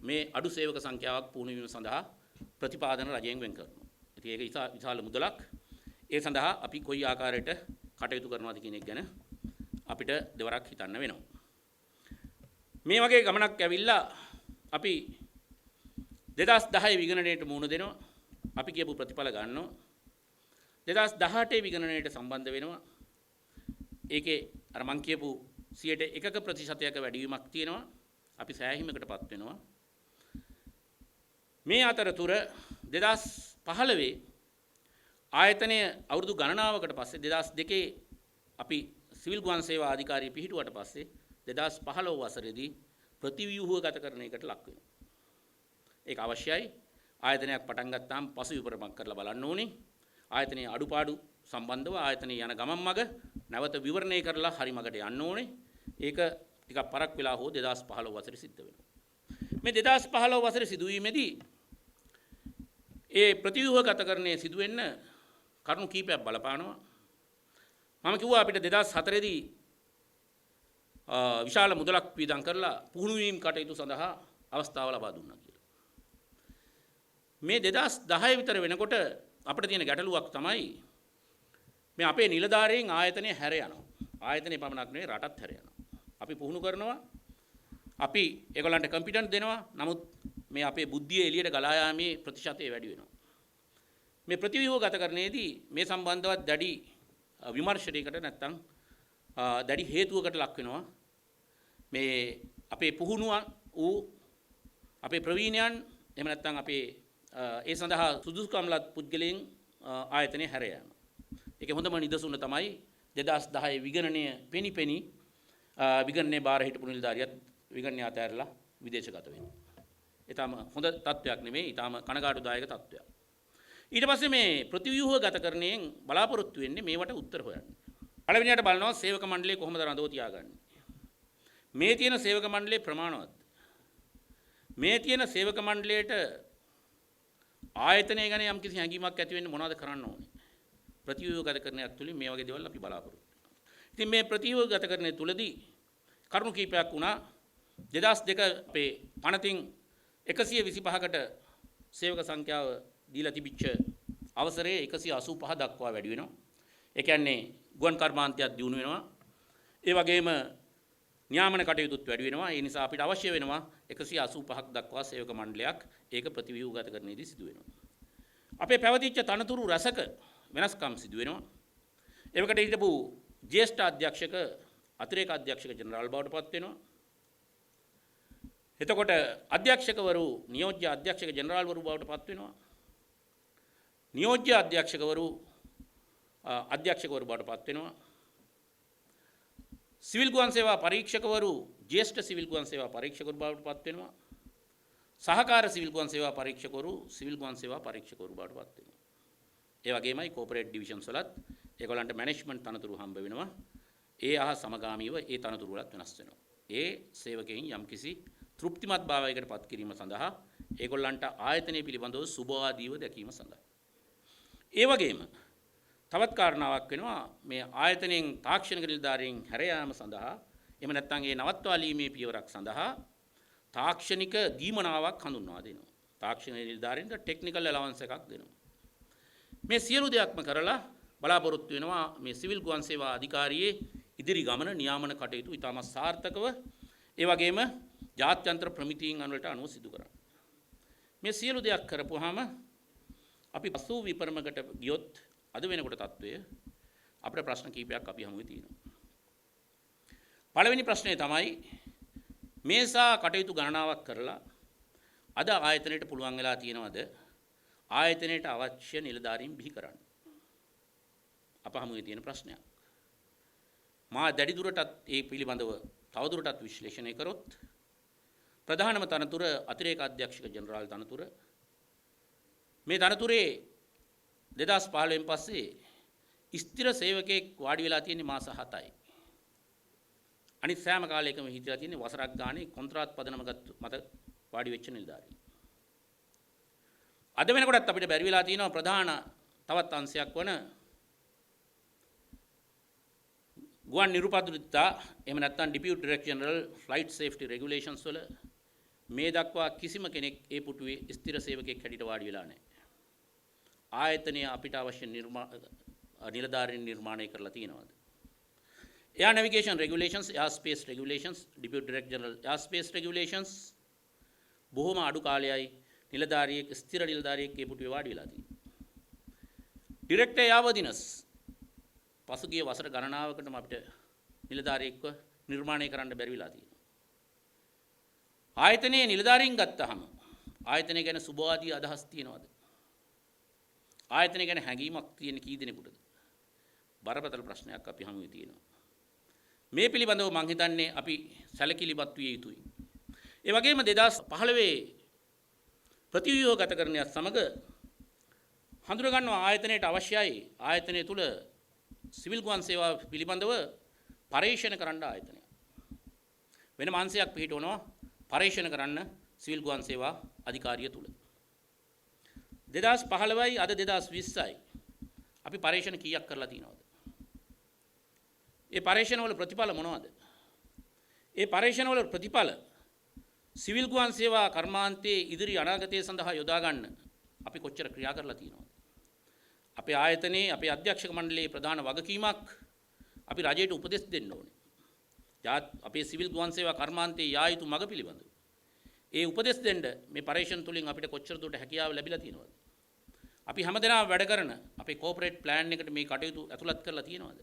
Speaker 3: මේ අඩු සේවක සංඛ්‍යාවක් පුහුණු වීම සඳහා ප්‍රතිපාදන රජයෙන් වෙන් කරනවා. ඉතින් ඒක විශාල මුදලක්. ඒ සඳහා අපි කොයි ආකාරයට කටයුතු කරනවද කියන එක ගැන අපිට දෙවරක් හිතන්න වෙනවා. මේ වගේ ගමනක් ඇවිල්ලා අපි 2010 විගණනයට මුහුණ දෙනවා. අපි කියපු ප්‍රතිඵල ගන්නවා. 2018 විගණනයට සම්බන්ධ වෙනවා. ඒකේ අර මං කියපු 1% වැඩිවීමක් තියෙනවා. අපි සෑහීමකටපත් වෙනවා. මේ අතරතුර 2015 ආයතනය අවුරුදු ගණනාවකට පස්සේ 2002 අපි සිවිල් ගුවන් සේවා අධිකාරිය පිහිටුවට පස්සේ 2015 වසරේදී ප්‍රතිව්‍යුහගත කරණයකට ලක් වෙනවා. ඒක අවශ්‍යයි. ආයතනයක් පටන් ගත්තාම පසු විපරමක් කරලා බලන්න ඕනේ. ආයතනයේ අඩුපාඩු සම්බන්ධව ආයතනයේ යන ගමන් මඟ නැවත විවරණය කරලා හරි මඟට යන්න ඕනේ. ඒක ටිකක් පරක් වෙලා හෝ 2015 වසරේ සිද්ධ වෙනවා. මේ 2015 වසරේ සිදුවීමේදී ඒ ප්‍රතිව්‍යුහගතකරණයේ සිදුවෙන්න කරුණු කීපයක් බලපානවා. මම කිව්වා අපිට 2004 දී විශාල මුදලක් වියදම් කරලා පුහුණු වීම කටයුතු සඳහා අවස්ථාව ලබා දුන්නා කියලා. මේ 2010 විතර වෙනකොට අපිට තියෙන ගැටලුවක් තමයි මේ අපේ නිලධාරීන් ආයතනය හැර යනවා. ආයතනය පමණක් නෙවෙයි රටත් හැර යනවා. අපි පුහුණු කරනවා. අපි ඒගොල්ලන්ට කම්පිටන්ට් දෙනවා. නමුත් මේ අපේ බුද්ධිය එළියට ගලා යාමේ ප්‍රතිශතය වැඩි වෙනවා. මේ ප්‍රතිව්‍යුහගතකරණයේදී මේ සම්බන්ධවත් දැඩි විමර්ශනයකට නැත්තම් දැඩි හේතුවකට ලක් වෙනවා. මේ අපේ පුහුණුව වූ අපේ ප්‍රවීණයන් එහෙම නැත්තම් අපේ ඒ සඳහා සුදුසුකම්ලත් පුද්ගලයන් ආයතනයේ හැර යාම. ඒකේ හොඳම නිදසුන තමයි 2010 විගණනය පෙනිපෙනි විගණනයේ බාර හිටපු නිලධාරියත් විගණනය අතහැරලා විදේශගත වෙනවා. ඊටම හොඳ තත්වයක් නෙමෙයි, ඊටම කනගාටුදායක තත්වයක්. ඊට පස්සේ මේ ප්‍රතිව්‍යුහගතකරණයෙන් බලාපොරොත්තු වෙන්නේ මේවට උත්තර හොයන්න. පළවෙනියට බලනවා සේවක මණ්ඩලය කොහොමද රඳව තියාගන්නේ. මේ තියෙන සේවක මණ්ඩලයේ ප්‍රමාණවත්. මේ තියෙන සේවක මණ්ඩලයට ආයතනය ගැන යම් කිසි හැඟීමක් ඇති වෙන්න මොනවද කරන්න ඕනේ. ප්‍රතිව්‍යුහගතකරණයක් තුලින් මේ වගේ දේවල් අපි බලාපොරොත්තු වෙනවා. ඉතින් මේ ප්‍රතිව්‍යුහගතකරණය තුලදී කරුණු කීපයක් වුණා. 2002 අපේ පනතින් 125කට සේවක සංඛ්‍යාව දීලා තිබිච්ච අවසරයේ 185 දක්වා වැඩි වෙනවා. ඒ කියන්නේ ගුවන් කර්මාන්තයක් දියුණු වෙනවා. ඒ වගේම නියාමන කටයුතුත් වැඩි වෙනවා. ඒ නිසා අපිට අවශ්‍ය වෙනවා 185ක් දක්වා සේවක මණ්ඩලයක්. ඒක ප්‍රතිව්‍යුහගතකරණයේදී සිදු වෙනවා. අපේ පැවතිච්ච තනතුරු රසක වෙනස්කම් සිදු වෙනවා. ඒවකට හිටපු ජ්‍යෙෂ්ඨ අධ්‍යක්ෂක අතිරේක අධ්‍යක්ෂක ජෙනරාල් බවට පත් වෙනවා. එතකොට අධ්‍යක්ෂකවරු නියෝජ්‍ය අධ්‍යක්ෂක ජෙනරාල්වරු බවට පත් වෙනවා. නියෝජ්‍ය අධ්‍යක්ෂකවරු අධ්‍යක්ෂකවරු බවට පත් වෙනවා. සිවිල් ගුවන් සේවා පරීක්ෂකවරු ජ්‍යෙෂ්ඨ සිවිල් ගුවන් සේවා පරීක්ෂකවරු බවට පත් වෙනවා. සහකාර සිවිල් ගුවන් සේවා පරීක්ෂකවරු සිවිල් ගුවන් සේවා පරීක්ෂකවරු බවට පත් වෙනවා. ඒ වගේමයි කෝපරේට් ඩිවිෂන්ස් වලත් ඒගොල්ලන්ට මැනේජ්මන්ට් තනතුරු හම්බ වෙනවා. ඒ සමගාමීව ඒ තනතුරු වලත් වෙනස් වෙනවා. ඒ සේවකයන් යම්කිසි තෘප්තිමත් භාවයකට පත් කිරීම සඳහා ඒගොල්ලන්ට ආයතනය පිළිබඳව සුබවාදීව දැකීම සඳහා. ඒ වගේම තවත් කාරණාවක් වෙනවා මේ ආයතනයෙන් තාක්ෂණික නිලධාරීන් හැර යාම සඳහා එහෙම නැත්නම් ඒ නවත්වාලීමේ පියවරක් සඳහා තාක්ෂණික දීමනාවක් හඳුන්වා දෙනවා. තාක්ෂණික නිලධාරීන්ට ටෙක්නිකල් ඇලවන්ස් එකක් දෙනවා. මේ සියලු දෙයක්ම කරලා බලාපොරොත්තු වෙනවා මේ සිවිල් ගුවන් සේවා අධිකාරියේ ඉදිරි ගමන නියාමන කටයුතු ඉතාමත් සාර්ථකව ඒ වගේම ජාත්‍යන්තර ප්‍රමිතීන් අනුවලට අනුව සිදු කරන්න. මේ සියලු දෙයක් කරපුවාම අපි පසු විපරමකට ගියොත් අද වෙනකොට තත්වය අපේ ප්‍රශ්න කීපයක් අපි හමුවේ තියෙනවා. පළවෙනි ප්‍රශ්නය තමයි මේසා කටයුතු ගණනාවක් කරලා අද ආයතනයට පුළුවන් වෙලා තියෙනවද ආයතනයට අවශ්‍ය නිලධාරීන් බිහි කරන්න. අප හමුවේ තියෙන ප්‍රශ්නයක්. මා දැඩි දුරටත් ඒ පිළිබඳව තවදුරටත් විශ්ලේෂණය කරොත් ප්‍රධානම තනතුර අතිරේක අධ්‍යක්ෂක ජෙනරාල් තනතුර. මේ තනතුරේ 2015න් පස්සේ ස්ථිර සේවකයෙක් වාඩි වෙලා තියෙන්නේ මාස 7යි. අනිත් සෑම කාලයකම හිටලා තියෙන්නේ වසරක් ගානේ කොන්ත්‍රාත් පදනම මත වාඩි වෙච්ච නිලධාරීන්. අද වෙනකොටත් අපිට බැරි වෙලා තියෙනවා ප්‍රධාන තවත් අංශයක් වන ගුවන් නිරුපද්‍රිතතා එහෙම නැත්නම් ඩිපියුටි director general flight safety regulations වල මේ දක්වා කිසිම කෙනෙක් ඒ පුටුවේ ස්ථිර සේවකයෙක් හැටියට වාඩි වෙලා නැහැ. ආයතනය අපිට අවශ්‍ය නිලධාරීන් නිර්මාණය කරලා තියෙනවාද? Air navigation regulations, airspace regulations, Deputy Director General airspace regulations බොහොම අඩු කාලයයි නිලධාරියෙක් ස්ථිර නිලධාරියෙක් ඒ පුටුවේ වාඩි වෙලා තියෙනවා. ඩිරෙක්ටර් යාවදිනස් පසුගිය වසර ගණනාවකටම අපිට නිලධාරියෙක්ව නිර්මාණය කරන්න බැරි වෙලා තියෙනවා. ආයතනයේ නිලධාරීන් ගත්තාම ආයතනය ගැන සුබවාදී අදහස් තියනවාද? ආයතනය ගැන හැඟීමක් තියෙන කී දෙනෙකුටද? බරපතල ප්‍රශ්නයක් අපි හමුවේ තියෙනවා. මේ පිළිබඳව මම හිතන්නේ අපි සැලකිලිමත් විය යුතුයි. ඒ වගේම 2015 ප්‍රතිව්‍යුහගත කරණයත් සමග හඳුනා ගන්නවා ආයතනයට අවශ්‍යයි ආයතනය තුල සිවිල් ගුවන් සේවා පිළිබඳව පරීක්ෂණ කරන්න ආයතනය. වෙන මාංශයක් පිළිටවනවා පරීක්ෂණ කරන්න සිවිල් ගුවන් සේවා අධිකාරිය තුල. 2015යි අද 2020යි අපි පරීක්ෂණ කීයක් කරලා තියෙනවද? ඒ පරීක්ෂණ වල ප්‍රතිඵල මොනවද? ඒ පරීක්ෂණ වල ප්‍රතිඵල සිවිල් ගුවන් සේවා කර්මාන්තයේ ඉදිරි අනාගතය සඳහා යොදා ගන්න අපි කොච්චර ක්‍රියා කරලා තියෙනවද? අපේ ආයතනයේ අපේ අධ්‍යක්ෂක මණ්ඩලයේ ප්‍රධාන වගකීමක් අපි රජයට උපදෙස් දෙන්න ඕනේ. අපේ සිවිල් ගුවන් සේවා කර්මාන්තයේ යා යුතු මඟ පිළිබඳව. ඒ උපදෙස් දෙන්න මේ පරීක්ෂණ තුලින් අපිට කොච්චර දුරට හැකියාව ලැබිලා තියෙනවද? අපි හැමදෙනාම වැඩ කරන අපේ කෝපරේට් ප්ලෑන් එකට මේ කටයුතු ඇතුළත් කරලා තියෙනවද?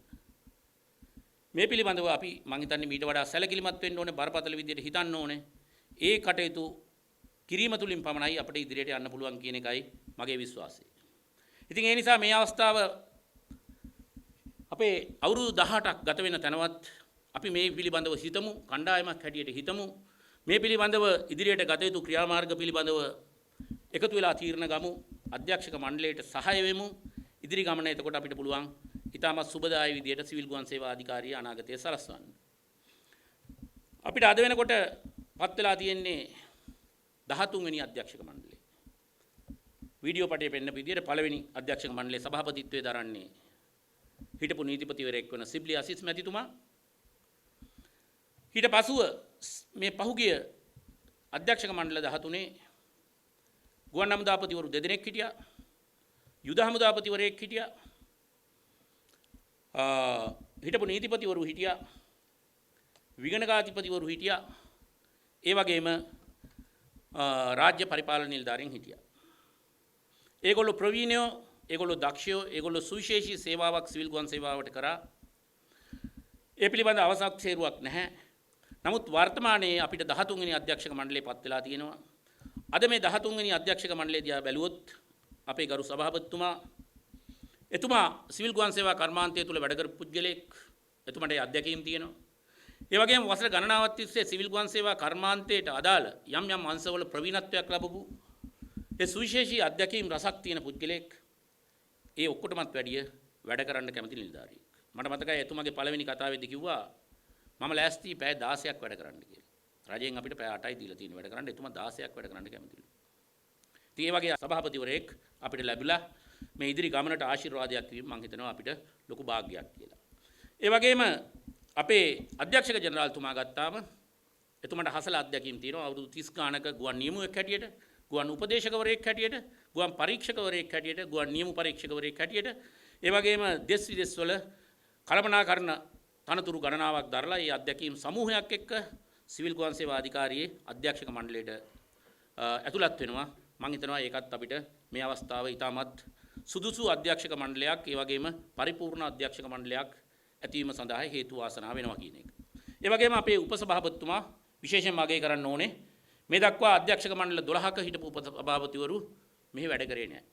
Speaker 3: මේ පිළිබඳව අපි මම හිතන්නේ මීට වඩා සැලකිලිමත් වෙන්න ඕනේ, බරපතල විදිහට හිතන්න ඕනේ. ඒ කටයුතු කිරීම තුලින් පමණයි අපිට ඉදිරියට යන්න පුළුවන් කියන එකයි මගේ විශ්වාසය. ඉතින් ඒ නිසා මේ අවස්ථාව අපේ අවුරුදු 18ක් ගත වෙන තැනවත් අපි මේ පිළිබඳව හිතමු, කණ්ඩායමක් හැටියට හිතමු. මේ පිළිබඳව ඉදිරියට ගත යුතු ක්‍රියාමාර්ග පිළිබඳව එකතු වෙලා තීරණ ගමු. අධ්‍යක්ෂක මණ්ඩලයට සහාය වෙමු. ඉදිරි ගමන එතකොට අපිට පුළුවන් ඉතාමත් සුබදායී විදියට සිවිල් ගුවන් සේවා අධිකාරිය අනාගතයේ සලස්වන්න. අපිට අද වෙනකොට පත් වෙලා තියෙන්නේ 13 වෙනි අධ්‍යක්ෂක මණ්ඩලය. වීඩියෝ පටයේ පෙන්න විදියට පළවෙනි අධ්‍යක්ෂක මණ්ඩලයේ සභාපතිත්වයේ දරන්නේ හිටපු නීතිපතිවරයෙක් වන සිබ්ලි අසීස් මැතිතුමා. ඊට පසුව මේ පහුගිය අධ්‍යක්ෂක මණ්ඩල 13 ගුවන් හමුදාපතිවරු දෙදෙනෙක් හිටියා. යුද හමුදාපතිවරයෙක් හිටියා. හිටපු නීතිපතිවරු හිටියා. විගණකාධිපතිවරු හිටියා. ඒ වගේම රාජ්‍ය පරිපාලන නිලධාරීන් හිටියා. ඒගොල්ලෝ ප්‍රවීණයෝ, ඒගොල්ලෝ දක්ෂයෝ, ඒගොල්ලෝ සුවිශේෂී සේවාවක් සිවිල් ගුවන් සේවාවට කරා. ඒ පිළිබඳ අවසක්සේරුවක් නැහැ. නමුත් වර්තමානයේ අපිට 13 වෙනි අධ්‍යක්ෂක මණ්ඩලය පත් වෙලා තියෙනවා. අද මේ 13 වෙනි අධ්‍යක්ෂක මණ්ඩලය දිහා බැලුවොත් අපේ ගරු සභාපතිතුමා එතුමා සිවිල් ගුවන් සේවා කර්මාන්තය තුල වැඩ කරපු පුද්ගලෙක්. එතුමාට ඒ අධ්‍යක්ීම් තියෙනවා. ඒ වගේම වසර ගණනාවක් තිස්සේ සිවිල් ගුවන් සේවා කර්මාන්තයට අදාළ යම් යම් අංශවල ප්‍රවීණත්වයක් ලැබපු ඒ සුවිශේෂී අධ්‍යක්ීම් රසක් තියෙන පුද්ගලෙක්. ඒ ඔක්කොටමත් වැඩිය වැඩ කරන්න කැමති නිලධාරියෙක්. මට මතකයි එතුමාගේ පළවෙනි කතාවේදී කිව්වා මම ලෑස්ති පැය 16ක් වැඩ කරන්න කියලා. රජයෙන් අපිට පැය 8යි දීලා තියෙන වැඩ කරන්න. එතුමා 16ක් වැඩ කරන්න කැමතිලු. ඉතින් ඒ වගේ සභාපතිවරයෙක් අපිට ලැබිලා මේ ඉදිරි ගමනට ආශිර්වාදයක් වීම මම හිතනවා අපිට ලොකු වාග්යක් කියලා. ඒ වගේම අපේ අධ්‍යක්ෂක ජෙනරාල්තුමා ගත්තාම එතුමාට හසල අධ්‍යක්ීම් තියෙනවා. අවුරුදු 30 ගානක ගුවන් නියමුවෙක් හැටියට, ගුවන් උපදේශකවරයෙක් හැටියට, ගුවන් පරීක්ෂකවරයෙක් හැටියට, ගුවන් නියමු පරීක්ෂකවරයෙක් හැටියට, ඒ වගේම දෙස් විදෙස් වල කළමනාකරන තනතුරු ගණනාවක් දරලා ඒ අධ්‍යක්ීම් සමූහයක් එක්ක සිවිල් ගුවන් සේවා අධිකාරියේ අධ්‍යක්ෂක මණ්ඩලයට ඇතුළත් වෙනවා. මම හිතනවා ඒකත් අපිට මේ අවස්ථාවේ ඉතාමත් සුදුසු අධ්‍යක්ෂක මණ්ඩලයක්, ඒ වගේම පරිපූර්ණ අධ්‍යක්ෂක මණ්ඩලයක් ඇතිවීම සඳහා හේතු වාසනා වෙනවා කියන එක. ඒ වගේම අපේ උපසභාපතිතුමා විශේෂයෙන්ම අගය කරන්න ඕනේ මේ දක්වා අධ්‍යක්ෂක මණ්ඩල 12ක හිටපු උපසභාපතිවරු මෙහි වැඩ කරේ නැහැ.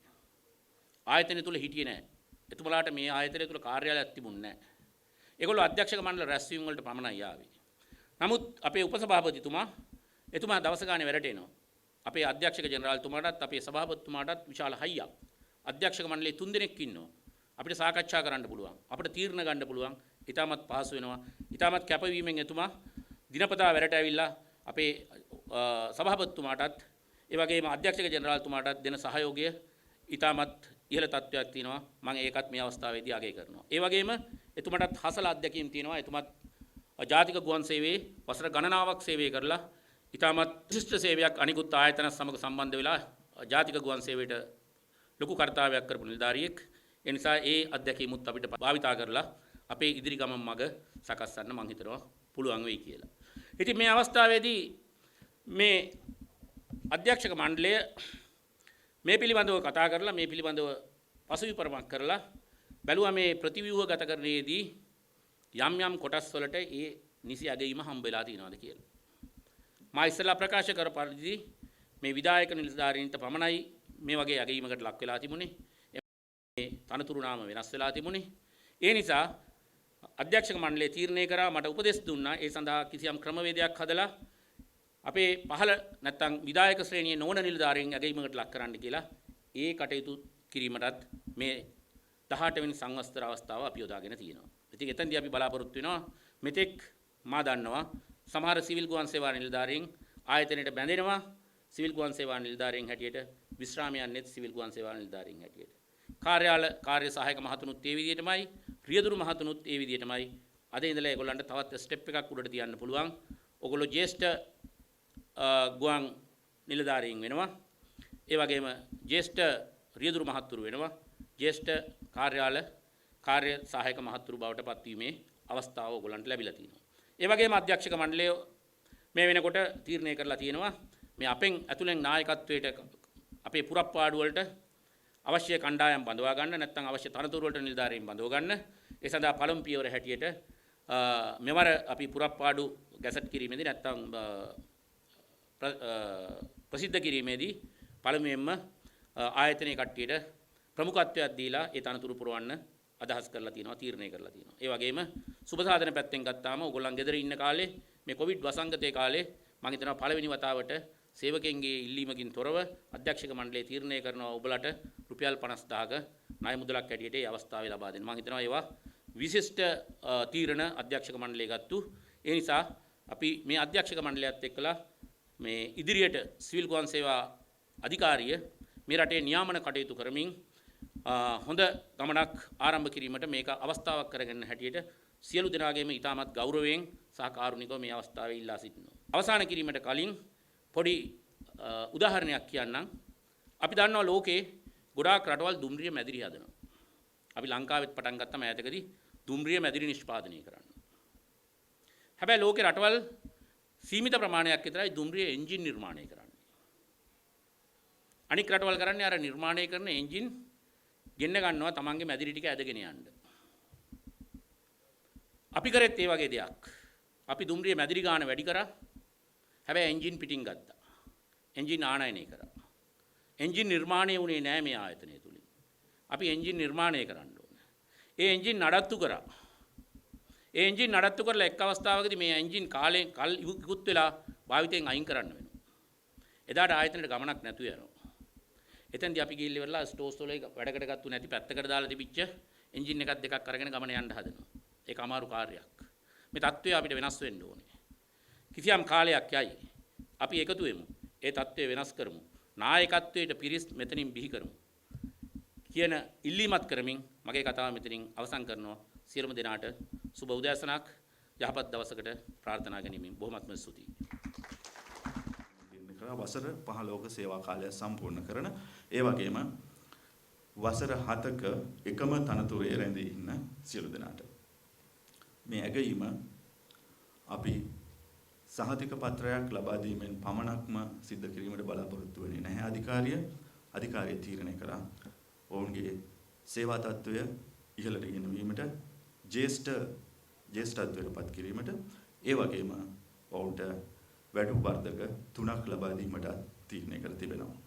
Speaker 3: ආයතනය තුල හිටියේ නැහැ. එතුමලාට මේ ආයතනය තුළ කාර්යාලයක් තිබුණේ නැහැ. ඒගොල්ලෝ අධ්‍යක්ෂක මණ්ඩල රැස්වීම වලට පමණයි ආවේ. නමුත් අපේ උපසභාපතිතුමා එතුමා දවස ගානේ වැඩට එනවා. අපේ අධ්‍යක්ෂක ජෙනරාල්තුමාටත් අපේ සභාපතිතුමාටත් විශාල හයියක්. අධ්‍යක්ෂක මණ්ඩලයේ 3 දෙනෙක් ඉන්නවා. අපිට සාකච්ඡා කරන්න පුළුවන්. අපිට තීරණ ගන්න පුළුවන්. ඊටමත් පහසු වෙනවා. ඊටමත් කැපවීමෙන් එතුමා දිනපතා වැඩට ඇවිල්ලා අපේ සභාපතිතුමාටත් ඒ වගේම අධ්‍යක්ෂක ජෙනරාල්තුමාටත් දෙන සහයෝගය ඊටමත් ඉහළ තත්ත්වයක් තියෙනවා. මම ඒකත් මේ අවස්ථාවේදී අගය කරනවා. ඒ වගේම එතුමාටත් හසල අත්දැකීම් තියෙනවා. එතුමත් ජාතික ගුවන් සේවයේ වසර ගණනාවක් සේවය කරලා ඊටමත් විශිෂ්ට සේවයක් අනිකුත් ආයතන සමග සම්බන්ධ වෙලා ජාතික ගුවන් සේවයට ලොකු කර්තව්‍යයක් කරපු නිලධාරියෙක්. ඒ නිසා ඒ අත්දැකීමුත් අපිට භාවිතා කරලා අපේ ඉදිරි ගමන් මඟ සකස් කරන්න මම හිතනවා පුළුවන් වෙයි කියලා. ඉතින් මේ අවස්ථාවේදී මේ අධ්‍යක්ෂක මණ්ඩලය මේ පිළිබඳව කතා කරලා මේ පිළිබඳව පසුවිපරමක් කරලා බැලුවා මේ ප්‍රතිව්‍යුහගත කරන්නේදී යම් යම් කොටස් වලට ඒ නිසි අගයීම හම්බ වෙලා තියෙනවද කියලා. මා ඉස්සෙල්ලා ප්‍රකාශ කර පරිදි මේ විධායක නිලධාරීන්ට පමණයි මේ වගේ අගයීමකට ලක් වෙලා තිබුණේ. මේ තනතුරු නාම වෙනස් වෙලා තිබුණේ. ඒ නිසා අධ්‍යක්ෂක මණ්ඩලය තීරණය කරා මට උපදෙස් දුන්නා ඒ සඳහා කිසියම් ක්‍රමවේදයක් හදලා අපේ පහළ නැත්තම් විධායක ශ්‍රේණියේ නොවන නිලධාරීන් අගයීමකට ලක් කරන්න කියලා ඒ කටයුතු කිරීමටත් මේ 18 වෙනි සංවස්තර අවස්ථාව අපි යොදාගෙන තියෙනවා. ඉතින් එතෙන්දී අපි බලාපොරොත්තු වෙනවා මෙතෙක් මා දන්නවා සමහර සිවිල් ගුවන් සේවා නිලධාරීන් ආයතනයට බැඳෙනවා සිවිල් ගුවන් සේවා නිලධාරීන් හැටියට විශ්‍රාම යන්නේ සිවිල් ගුවන් සේවා නිලධාරීන් හැටියට. කාර්ය සහායක මහතුනුත් ඒ විදිහටමයි රියදුරු මහතුනුත් ඒ විදිහටමයි. අද ඉඳලා ඒගොල්ලන්ට තවත් ස්ටෙප් එකක් උඩට තියන්න පුළුවන්. ඔයගොල්ලෝ ජ්‍යෙෂ්ඨ ගුවන් නිලධාරීන් වෙනවා. ඒ වගේම ජ්‍යෙෂ්ඨ රියදුරු මහතුරු වෙනවා. ජ්‍යෙෂ්ඨ කාර්ය සහායක මහතුරු බවට පත්වීමේ අවස්ථාව ඔයගොල්ලන්ට ලැබිලා තියෙනවා. ඒ වගේම අධ්‍යක්ෂක මණ්ඩලය මේ වෙනකොට තීරණය කරලා තියෙනවා මේ අපෙන් ඇතුළෙන් නායකත්වයට අපේ පුරප්පාඩු වලට අවශ්‍ය කණ්ඩායම් බඳවා ගන්න නැත්නම් අවශ්‍ය තනතුරු වලට නිලධාරීන් බඳව ගන්න. ඒ සඳහා පළමු පියවර හැටියට මෙවර අපි පුරප්පාඩු ගැසට් කිරීමේදී නැත්නම් ප්‍රසිද්ධ කිරීමේදී පළමුවෙන්ම ආයතනයේ කට්ටියට ප්‍රමුඛත්වයක් දීලා ඒ තනතුරු පුරවන්න අදහස් කරලා තියෙනවා තීරණය කරලා තියෙනවා. ඒ වගේම සුබ සාධන පැත්තෙන් ගත්තාම ඕගොල්ලන් ගෙදර ඉන්න කාලේ මේ කොවිඩ් වසංගතයේ කාලේ මම හිතනවා පළවෙනි වතාවට සේවකයන්ගේ ඉල්ලීමකින් තොරව අධ්‍යක්ෂක මණ්ඩලය තීරණය කරනවා ඔබලට රුපියල් 50000ක ණය මුදලක් ඇටියට ඒ අවස්ථාවේ ලබා දෙන්න. මම හිතනවා ඒවා විශිෂ්ට තීරණ අධ්‍යක්ෂක මණ්ඩලය ගත්තු. ඒ නිසා අපි මේ අධ්‍යක්ෂක මණ්ඩලයත් එක්කලා මේ ඉදිරියට සිවිල් ගුවන් සේවා අධිකාරිය මේ රටේ නියාමන කටයුතු කරමින් හොඳ ගමනක් ආරම්භ කිරීමට මේක අවස්ථාවක් කරගෙන හැටියට සියලු දෙනාගේම ඉතාමත් ගෞරවයෙන් සහ කාරුණිකව මේ අවස්ථාවේ ඉල්ලා සිටිනවා. අවසන් කිරීමට කලින් පොඩි උදාහරණයක් කියන්නම්. අපි දන්නවා ලෝකේ ගොඩාක් රටවල් දුම්රිය මැදිරි හදනවා. අපි ලංකාවෙත් පටන් ගත්තම ඈතකදී දුම්රිය මැදිරි නිෂ්පාදනය කරන්න. හැබැයි ලෝකේ රටවල් සීමිත ප්‍රමාණයක් විතරයි දුම්රිය එන්ජින් නිර්මාණය කරන්නේ. අනික් රටවල් කරන්නේ අර නිර්මාණය කරන එන්ජින් ගෙන්න ගන්නවා තමන්ගේ මැදිරි ටික ඇදගෙන යන්න. අපි කරෙත් ඒ වගේ දෙයක්. අපි දුම්රිය මැදිරි ගාන වැඩි කරා. හැබැයි එන්ජින් පිටින් ගත්තා. එන්ජින් ආනයනය කරා. එන්ජින් නිර්මාණය වුණේ නෑ මේ ආයතනය තුලින්. අපි එන්ජින් නිර්මාණය කරන්න ඕනේ. ඒ එන්ජින් නඩත්තු කරා. ඒ එන්ජින් නඩත්තු කරලා එක් අවස්ථාවකදී මේ එන්ජින් කල් ඉක්ුත් වෙලා භාවිතයෙන් අයින් කරන්න වෙනවා. එදාට ආයතනයට ගමනක් නැතු වෙනවා. එතෙන්දී අපි ගිහිල්ලා ඉවරලා ස්ටෝස් වල වැඩකට ගත්තු නැති පැත්තකට දාලා තිබිච්ච එන්ජින් එකක් දෙකක් අරගෙන ගමන යන්න හදනවා. ඒක අමාරු කාර්යයක්. මේ තත්ත්වය අපිට වෙනස් වෙන්න ඕනේ. කිසියම් කාලයක් යයි. අපි එකතු වෙමු. ඒ තත්ත්වය වෙනස් කරමු. නායකත්වයට පිරිස් මෙතනින් බිහි කරමු. කියන ඉල්ලීමත් කරමින් මගේ කතාව මෙතනින් අවසන් කරනවා. සියලුම දෙනාට සුබ උදෑසනක් යහපත් දවසකට ප්‍රාර්ථනා ගැනීමෙන් බොහොමත්ම ස්තුතියි.
Speaker 4: වසර 15ක සේවා කාලය සම්පූර්ණ කරන ඒ වගේම වසර 7ක එකම තනතුරේ රැඳී ඉන්න සියලු දෙනාට මේ ඇගයීම අපි සහතික පත්‍රයක් ලබා දීමෙන් පමණක්ම සිද්ධ කිරීමට බලාපොරොත්තු වෙන්නේ නැහැ. අධිකාරිය තීරණය කරා ඔවුන්ගේ සේවා තත්ත්වය ඉහළට ගෙනවීමට ජ්‍යෙෂ්ඨත්වයට පත් කිරීමට ඒ වගේම ඔවුන්ට වැඩි වර්ධක 3ක් ලබා දීමට තීරණය කර තිබෙනවා.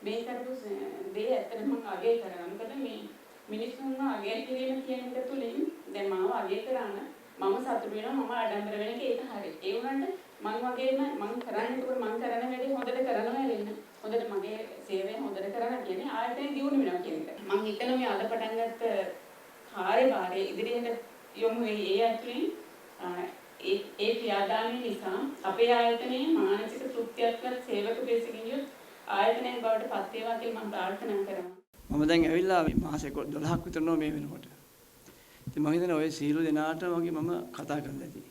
Speaker 5: මේ කරපු දේ ඇත්තටම මම අගය කරනවා. මොකද මේ මිනිස්සුන්ව අගය කිරීම කියන එක තුලින් දැන් මාව අගය කරන මම සතුටු වෙනවා මම ආඩම්බර වෙන එක ඒක හරි. ඒ වුණාට මම වගේම මම කරන්නේ ඒකෝර මම කරන වැඩේ හොඳට කරනවා වෙන්න. හොඳට මගේ සේවය හොඳට කරනවා කියන්නේ ආයතනය දියුණු වෙනවා කියන එක. මම හිතනවා මේ අද පටන් ගත්ත කාර්යභාරය ඉදිරියට යොමු වෙයි ඒ ඇතුලින් ඒ ක්‍රියාදාමය නිසා අපේ ආයතනයේ මානසික තෘප්තියක්වත් සේවක පිරිසකින් ආයතනයෙන් බවට පත් වේවා කියලා මම ප්‍රාර්ථනා කරනවා.
Speaker 6: මම දැන් ඇවිල්ලා මාසෙ 12ක් විතර නෝ මේ වෙනකොට. ඉතින් මම හිතන්නේ ඔය සීල දෙනාට වගේ මම කතා කරලා ඇති.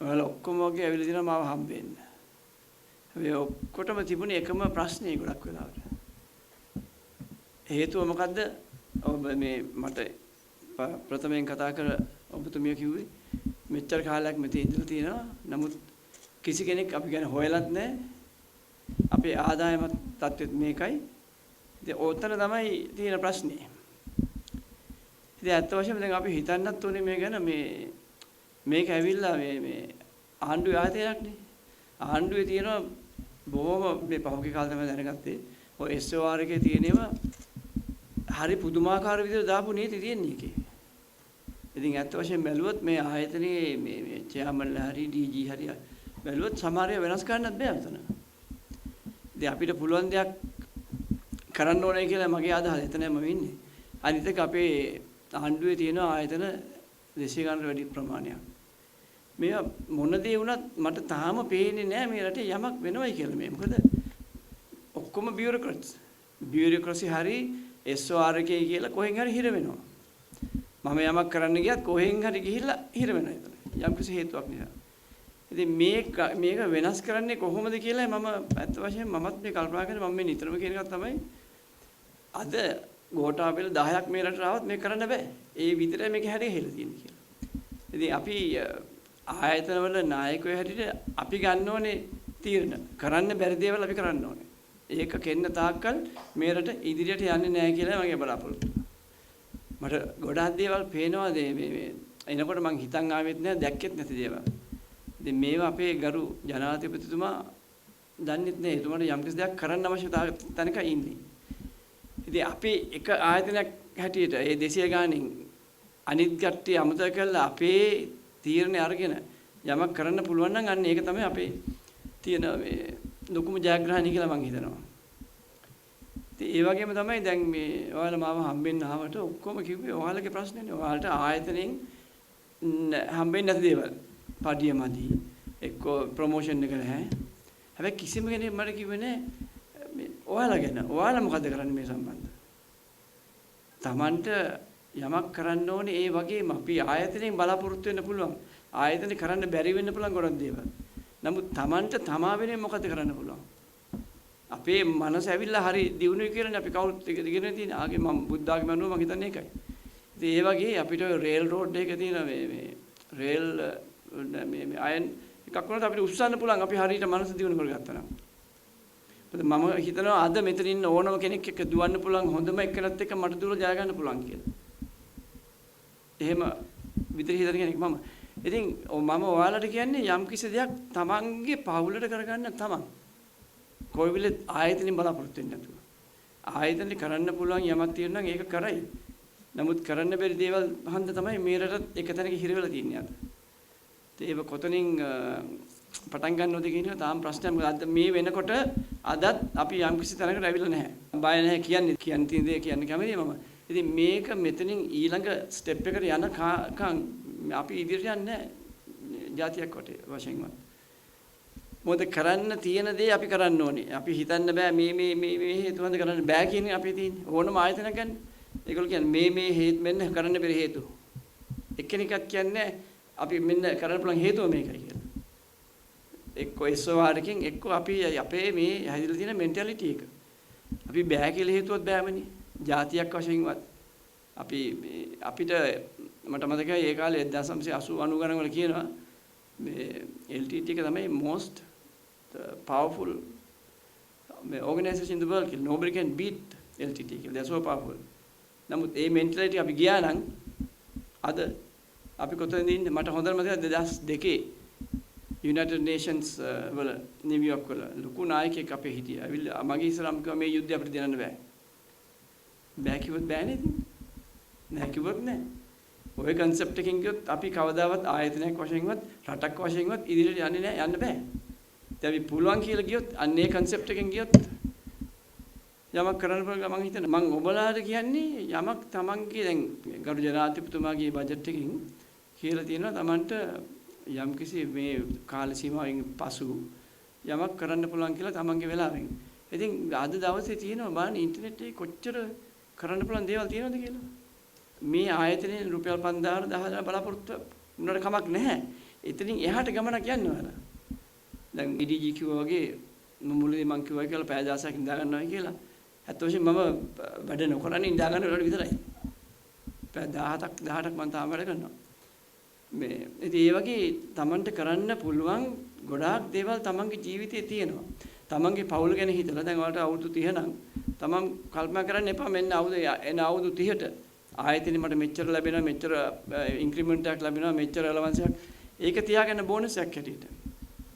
Speaker 6: ඔයාලා ඔක්කොම වගේ ඇවිල්ලා දිනවා මාව හම්බෙන්න. හැබැයි ඔක්කොටම තිබුණේ එකම ප්‍රශ්නේ ගොඩක් වෙලාවට. හේතුව මොකද්ද? ඔබ මේ මට ප්‍රථමයෙන් කතා කර ඔබතුමිය කිව්වේ මෙච්චර කාලයක් මෙතේ ඉඳලා තියෙනවා. නමුත් කිසි කෙනෙක් අපි ගැන හොයලත් නැහැ. අපේ ආදායම තත්ත්වෙත් මේකයි. ඉතින් ඕතන තමයි තියෙන ප්‍රශ්නේ. ඉතින් ඇත්ත වශයෙන්ම දැන් අපි හිතන්නත් ඕනේ මේ ගැන මේක ඇවිල්ලා මේ ආණ්ඩුවේ ආයතනයක් නේ. ආණ්ඩුවේ තියෙනවා බොහොම මේ පහුගිය කාලේ තමයි දැනගත්තේ. ඔය SOR එකේ තියෙනවා හරි පුදුමාකාර විදිහට දාපු නීති තියෙන්නේ ඒකේ. ඉතින් ඇත්ත වශයෙන්ම බැලුවොත් මේ ආයතනයේ මේ චෙයාමන්ලා හරි DG හරි බැලුවොත් සමහරව වෙනස් කරන්නත් බෑ අතන. ඉතින් අපිට පුළුවන් දෙයක් කරන්න ඕනේ කියලා මගේ අදහස. එතනම වෙන්නේ. අනිත් එක අපේ ආණ්ඩුවේ තියෙන ආයතන 200 ගණන් වැඩි ප්‍රමාණයක්. මේවා මොන දේ වුණත් මට තාම පේන්නේ නැහැ මේ රටේ යමක් වෙනවයි කියලා මේ. මොකද ඔක්කොම බියුරොක්‍රට්ස්. බියුරොක්‍රසි හරි SOR එකේ කියලා කොහෙන් හරි හිර වෙනවා. මම යමක් කරන්න ගියත් කොහෙන් හරි ගිහිල්ලා හිර වෙනවා එතන. යම් කිසි හේතුවක් නිසා. ඉතින් මේක වෙනස් කරන්නේ කොහොමද කියලා මම අත් වශයෙන් මමත් මේ කල්පනා කරන්නේ මම මේ නිතරම කියන එක තමයි අද ගෝඨාපෙල 10ක් මේ රටට ආවත් මේක කරන්න බෑ. ඒ විතරයි මේක හැරේ හෙලා තියෙන්නේ කියලා. ඉතින් අපි ආයතනවල නායකයෝ හැටියට අපි ගන්න ඕනේ තීරණ. කරන්න බැරි දේවල් අපි කරන්න ඕනේ. ඒක කෙන්න තාක්කල් මේ රට ඉදිරියට යන්නේ නැහැ කියලා මගේ බලාපොරොත්තු. මට ගොඩාක් දේවල් පේනවා මේ එනකොට මං හිතන් ආවෙත් නැහැ දැක්කෙත් නැති දේවල්. ඉතින් මේවා අපේ ගරු ජනාධිපතිතුමා දන්නෙත් නැහැ. එතුමාට යම් කිසි දෙයක් කරන්න අවශ්‍ය තැනක ඉන්නේ. ඉතින් අපි එක ආයතනයක් හැටියට ඒ 200 ගාණින් අනිත් කට්ටිය අමතක කරලා අපේ තීරණය අරගෙන යමක් කරන්න පුළුවන් නම් අන්න ඒක තමයි අපේ තියෙන මේ ලොකුම ජයග්‍රහණය කියලා මම හිතනවා. ඉතින් ඒ වගේම තමයි දැන් මේ ඔයාලා මාව හම්බෙන්න ආවට ඔක්කොම කිව්වේ ඔයාලගේ ප්‍රශ්නේනේ. ඔයාලට ආයතනෙන් හම්බෙන්නේ නැති දේවල්. පඩිය මදි. එක්ක ප්‍රොමෝෂන් එක නැහැ. හැබැයි කිසිම කෙනෙක් මට කිව්වේ නැහැ ඔයාලා ගැන. ඔයාලා මොකද කරන්නේ මේ සම්බන්ධව? Tamanට යමක් කරන්න ඕනේ ඒ වගේම අපි ආයතනයෙන් බලාපොරොත්තු වෙන්න පුළුවන්. ආයතනේ කරන්න බැරි වෙන්න පුළුවන් ගොඩක් දේවල්. නමුත් Tamanට තමා වෙනුවෙන් මොකද කරන්න පුළුවන්? අපේ මනස ඇවිල්ලා හරි දියුණුයි කියලානේ අපි කවුරුත් ඉගෙන තියෙන. ආගේ මම බුද්ධ ආගම යනවා මම හිතන්නේ ඒකයි. ඉතින් ඒ වගේ අපිට රේල් රෝඩ් එකේ තියෙන මේ රේල් මේ අයන් එකක් වුණත් අපිට උස්සන්න පුළුවන් අපි හරියට මනස දියුණු කරගත්තා නම්. මම හිතනවා අද මෙතන ඉන්න ඕනම කෙනෙක් එක්ක දුවන්න පුළුවන් හොඳම එක්කෙනත් එක්ක මට දුර ජය ගන්න පුළුවන් කියලා. එහෙම විතර හිතන කෙනෙක් මම. ඉතින් මම ඔයාලට කියන්නේ යම් කිසි දෙයක් තමන්ගේ පවුලට කරගන්න තමන්. කොයිවිල ආයතනෙන් බලාපොරොත්තු වෙන්නේ නැතුව. ආයතනෙ කරන්න පුළුවන් යමක් තියෙනවා නම් ඒක කරයි. නමුත් කරන්න බැරි දේවල් හන්ද තමයි මේ රටත් එක තැනක හිර වෙලා තියන්නේ අද. ඒක කොතනින් පටන් ගන්නවද කියන එක තාම ප්‍රශ්නයක්. මොකද අද මේ වෙනකොට අදත් අපි යම් කිසි තැනකට ඇවිල්ලා නැහැ. බය නැහැ කියන්නේ තියෙන දේ කියන්න කැමතියි මම. ඉතින් මේක මෙතනින් ඊළඟ ස්ටෙප් එකට යනකම් අපි ඉදිරියට යන්නේ නැහැ ජාතියක් වශයෙන්වත්. මොකද කරන්න තියෙන දේ අපි කරන්න ඕනේ. අපි හිතන්න බෑ මේ හේතු වන්ද කරන්න බෑ කියන්නේ අපි තියෙන්නේ. ඕනම ආයතනයක් ගන්න. ඒගොල්ලෝ කියන්නේ මේ හේතු මෙන්න කරන්න බැරි හේතු. එක්කෙනෙක්වත් කියන්නේ අපි මෙන්න කරන්න පුළුවන් හේතුව මේකයි කියලා. එක්ක SOR එකකින් එක්ක අපි අපේ මේ හැදිලා තියෙන මෙන්ටැලිටි එක. අපි බෑ කියලා හේතුවත් බෑමනේ. ජාතියක් වශයෙන්වත් අපිට මට මතකයි ඒ කාලේ 1980 ගණන් වල කියනවා මේ LTT එක තමයි most powerful organization in the world කියලා. Nobody can beat LTT කියලා. They're so powerful. නමුත් මේ මෙන්ටැලිටි අපි ගියා නම් අද අපි කොතනද ඉන්නේ? මට හොඳට මතකයි 2002 United Nations වල නිව්යෝක් වල ලොකු නායකයෙක් අපේ හිටියා. ඇවිල්ලා මගේ ඉස්සරහම කිව්වා මේ යුද්ධය අපිට දෙන්න බෑ. බෑ කිව්වොත් බෑනේ ඉතින්. නෑ කිව්වොත් නෑ. ඔය concept එකකින් ගියොත් අපි කවදාවත් ආයතනයක් වශයෙන්වත් රටක් වශයෙන්වත් ඉදිරියට යන්නේ නෑ යන්න බෑ. දැන් අපි පුළුවන් කියලා ගියොත් අන්නේ concept එකෙන් ගියොත් යමක් කරන්න පුළුවන් මම හිතන්නේ මම ඔබලාට කියන්නේ යමක් තමන්ගේ දැන් ගරු ජනාධිපතිතුමාගේ බජට් එකකින් කියලා තියෙනවා තමන්ට යම්කිසි මේ කාල සීමාවෙන් පසු යමක් කරන්න පුළුවන් කියලා තමන්ගේ වෙලාවෙන්. ඉතින් අද දවසේ තියෙනවා බලන්න ඉන්ටර්නෙට් එකේ කොච්චර කරන්න පුළුවන් දේවල් තියෙනවද කියලා. මේ ආයතනයේ රුපියල් 5000 10000 බලාපොරොත්තු වුණාට කමක් නැහැ. එතනින් එහාට ගමනක් යන්න ඕන. දැන් EDG කිව්වා වගේ මුලදී මම කිව්වා කියලා පැය 16ක් ඉඳා ගන්නවා කියලා. ඇත්ත වශයෙන්ම මම වැඩ නොකරන්නේ ඉඳා ගන්න වෙලාවට විතරයි. පැය 17ක් මම තාම වැඩ කරනවා. මේ ඉතින් ඒ වගේ Tamanට කරන්න පුළුවන් ගොඩාක් දේවල් Tamanගේ ජීවිතේ තියෙනවා. Tamanගේ පවුල ගැන හිතලා දැන් ඔයාලට අවුරුදු 30 නම් Taman කල්පනා කරන්න එපා මෙන්න අවුරුදු 30ට ආයතනෙ මට මෙච්චර ලැබෙනවා මෙච්චර ඉන්ක්‍රිමන්ට් එකක් ලැබෙනවා මෙච්චර ඇලවන්ස් එකක් ඒක තියාගන්න බෝනස් එකක් හැටියට.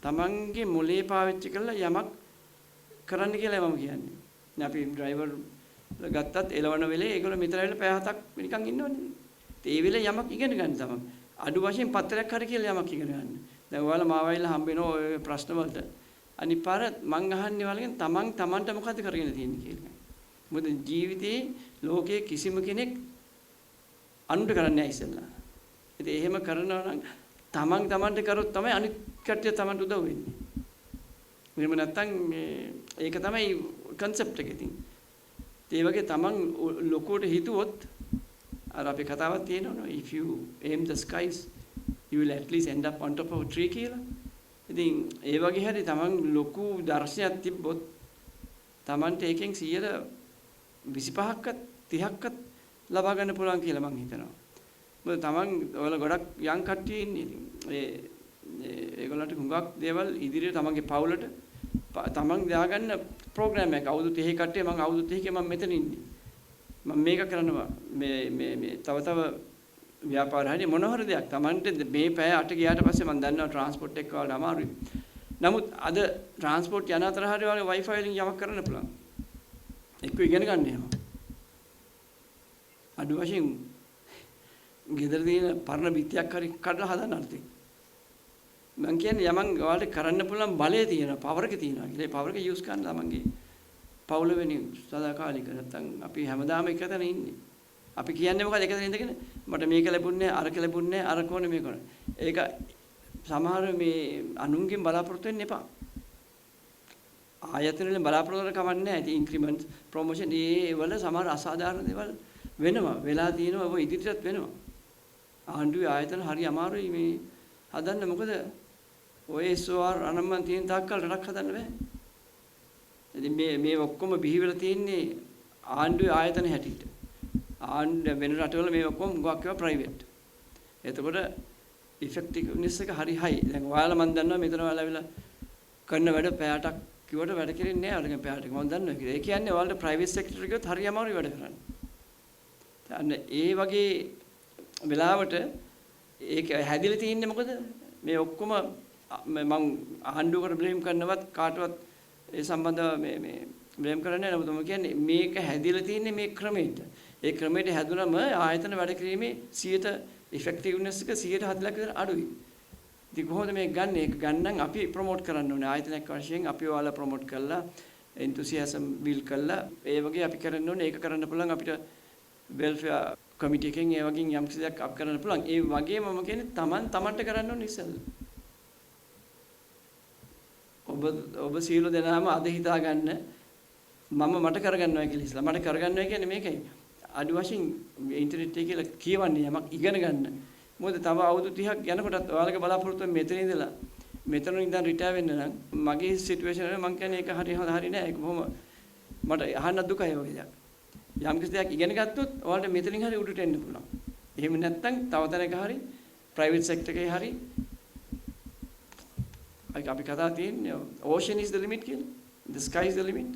Speaker 6: Tamanගේ මොලේ පාවිච්චි කරලා යමක් කරන්න කියලා මම කියන්නේ. දැන් අපි ඩ්‍රයිවර් ගත්තත් එලවන වෙලේ ඒගොල්ලෝ මෙතන ඇවිල්ලා පැය 7ක් නිකන් ඉන්නවනේ. ඒ වෙලේ යමක් ඉගෙන ගන්න තමන්. අඩු වශයෙන් පත්‍රයක් හරි කියලා යමක් ඉගෙන ගන්න. දැන් ඔයාලා මාව ඇවිල්ලා හම්බ වෙන ඔය ප්‍රශ්න වලට අනිත් පාර මං අහන්නේ වලගෙන් තමන්ට මොකද්ද කරගෙන තියෙන්නේ කියලා. මොකද ජීවිතේ ලෝකයේ කිසිම කෙනෙක් අනුන්ට කරන්නේ නැහැ ඉස්සෙල්ලා. ඉතින් එහෙම කරනවා නම් තමන්ට කරොත් තමයි අනිත් කට්ටිය තමන්ට උදව් වෙන්නේ. මෙහෙම නැත්තම් ඒක තමයි concept එක ඉතින්. ඒ වගේ තමන් ලොකුවට හිතුවොත් අර අපේ කතාවක් තියෙනවනේ if you aim the skies you will at least end up on top of a tree කියලා. ඉතින් ඒ වගේ හැරි තමන් ලොකු දර්ශනයක් තිබ්බොත් තමන්ට ඒකෙන් 25%ක්වත් 30%ක්වත් ලබා ගන්න පුළුවන් කියලා මම හිතනවා. මොකද තමන් ඔයාලා ගොඩක් යම් කට්ටිය ඉන්නේ ඒගොල්ලන්ට හුඟක් දේවල් ඉදිරියට තමන්ගේ පවුලට තමන් දාගන්න ප්‍රෝග්‍රෑම් එකක් අවුරුදු 30 කට්ටිය මම අවුරුදු 30 මම මෙතන ඉන්නේ. මම මේක කරනවා මේ තව ව්‍යාපාර හරි මොන හරි දෙයක් තමන්ට මේ පැය 8 ගියාට පස්සේ මම දන්නවා ට්‍රාන්ස්පෝර්ට් එක වල අමාරුයි. නමුත් අද ට්‍රාන්ස්පෝර්ට් යන අතර හරි වගේ Wi-Fi වලින් යමක් කරන්න පුළුවන්. එක්ක ඉගෙන ගන්න එහෙම. අඩු වශයෙන් ගෙදර තියෙන පරණ බිත්තියක් හරි කඩලා හදන්න අර්ථයි. මම කියන්නේ යමන් ඔයාලට කරන්න පුළුවන් බලය තියෙනවා, පවර් එක තියෙනවා කියලා. ඒ පවර් එක යූස් කරන්න ළමන්ගේ පවුල වෙනින් සදාකාලික නැත්තම් අපි හැමදාම එකතන ඉන්නේ. අපි කියන්නේ මොකද එකතන ඉඳගෙන මට මේක ලැබුණේ අරක ලැබුණේ අර කොනේ මේක කොනේ. ඒක සමහර මේ අනුන්ගෙන් බලාපොරොත්තු වෙන්න එපා. ආයතන වලින් බලාපොරොත්තු වෙන්න කමන්නේ නැහැ. ඉතින් ඉන්ක්‍රිමන්ට් ප්‍රොමෝෂන් ඒ වල සමහර අසාධාරණ දේවල් වෙනවා. වෙලා තියෙනවා ඔය ඉදිරියටත් වෙනවා. ආණ්ඩුවේ ආයතන හරි අමාරුයි මේ හදන්න මොකද ඔය SOR අනම්මන් තියෙන තාක්කල් රටක් හදන්න බෑ. ඉතින් මේ ඔක්කොම බිහිවෙලා තියෙන්නේ ආණ්ඩුවේ ආයතන හැටියට. ආණ්ඩුව වෙන රටවල මේ ඔක්කොම ගොඩක් ඒවා ප්‍රයිවට්. එතකොට ඉෆෙක්ටිව්නස් එක හරි හයි. දැන් ඔයාලා මම දන්නවා මෙතන ඔයාලා ඇවිල්ලා කරන වැඩ පැයටක් කිව්වට වැඩ කෙරෙන්නේ නැහැ. ඔයාලගේ පැයටක මම දන්නවා කියලා. ඒ කියන්නේ ඔයාලට ප්‍රයිවට් සෙක්ටර් එකේ හරි අමාරුයි වැඩ කරන්න. දැන් ඒ වගේ වෙලාවට ඒක හැදිලා තින්නේ මොකද? මේ ඔක්කොම මම ආණ්ඩුවකට බ්ලේම් කරනවත් කාටවත් ඒ සම්බන්ධව මේ බ්ලේම් කරන්නේ නැහැ. නමුත් මම කියන්නේ මේක හැදිලා තින්නේ මේ ක්‍රමයට. ඒ ක්‍රමයට හැදුනම ආයතන වැඩ කිරීමේ 100ට ඉෆෙක්ටිව්නස් එක 140ක් විතර අඩුයි. ඉතින් කොහොමද මේක ගන්න? ඒක ගන්න අපි ප්‍රොමෝට් කරන්න ඕනේ. ආයතනයක් වශයෙන් අපි ඔයාලා ප්‍රොමෝට් කළා, enthusiasm build කළා. ඒ වගේ අපි කරන්න ඕනේ. ඒක කරන්න පුළුවන් අපිට welfare committee එකෙන් ඒ වගේ යම් කිසි දෙයක් අප කරන්න පුළුවන්. ඒ වගේම මම කියන්නේ තමන්ට කරන්න ඕනේ ඉස්සෙල්ලා. ඔබ සියලු දෙනාම අද හිතා ගන්න මම මට කරගන්නවා කියලා ඉස්සලා. මට කරගන්නවා කියන්නේ මේකයි. අඩු වශයෙන් ඉන්ටර්නෙට් එකේ කියලා කියවන්නේ යමක් ඉගෙන ගන්න. මොකද තව අවුරුදු 30ක් යනකොටත් ඔයාලගේ බලාපොරොත්තු මෙතන ඉඳලා මෙතන ඉඳන් රිටයර් වෙන්න නම් මගේ සිටුේෂන් එක මම කියන්නේ ඒක හරි නෑ. ඒක බොහොම මට අහන්න දුකයි වගේ දෙයක්. යම් කිසි දෙයක් ඉගෙන ගත්තොත් ඔයාලට මෙතනින් හරි උඩට එන්න පුළුවන්. එහෙම නැත්නම් තව තැනක හරි ප්‍රයිවට් සෙක්ටර් එකේ හරි අපි කතා තියෙන්නේ ocean is the limit කියලා. The sky is the limit.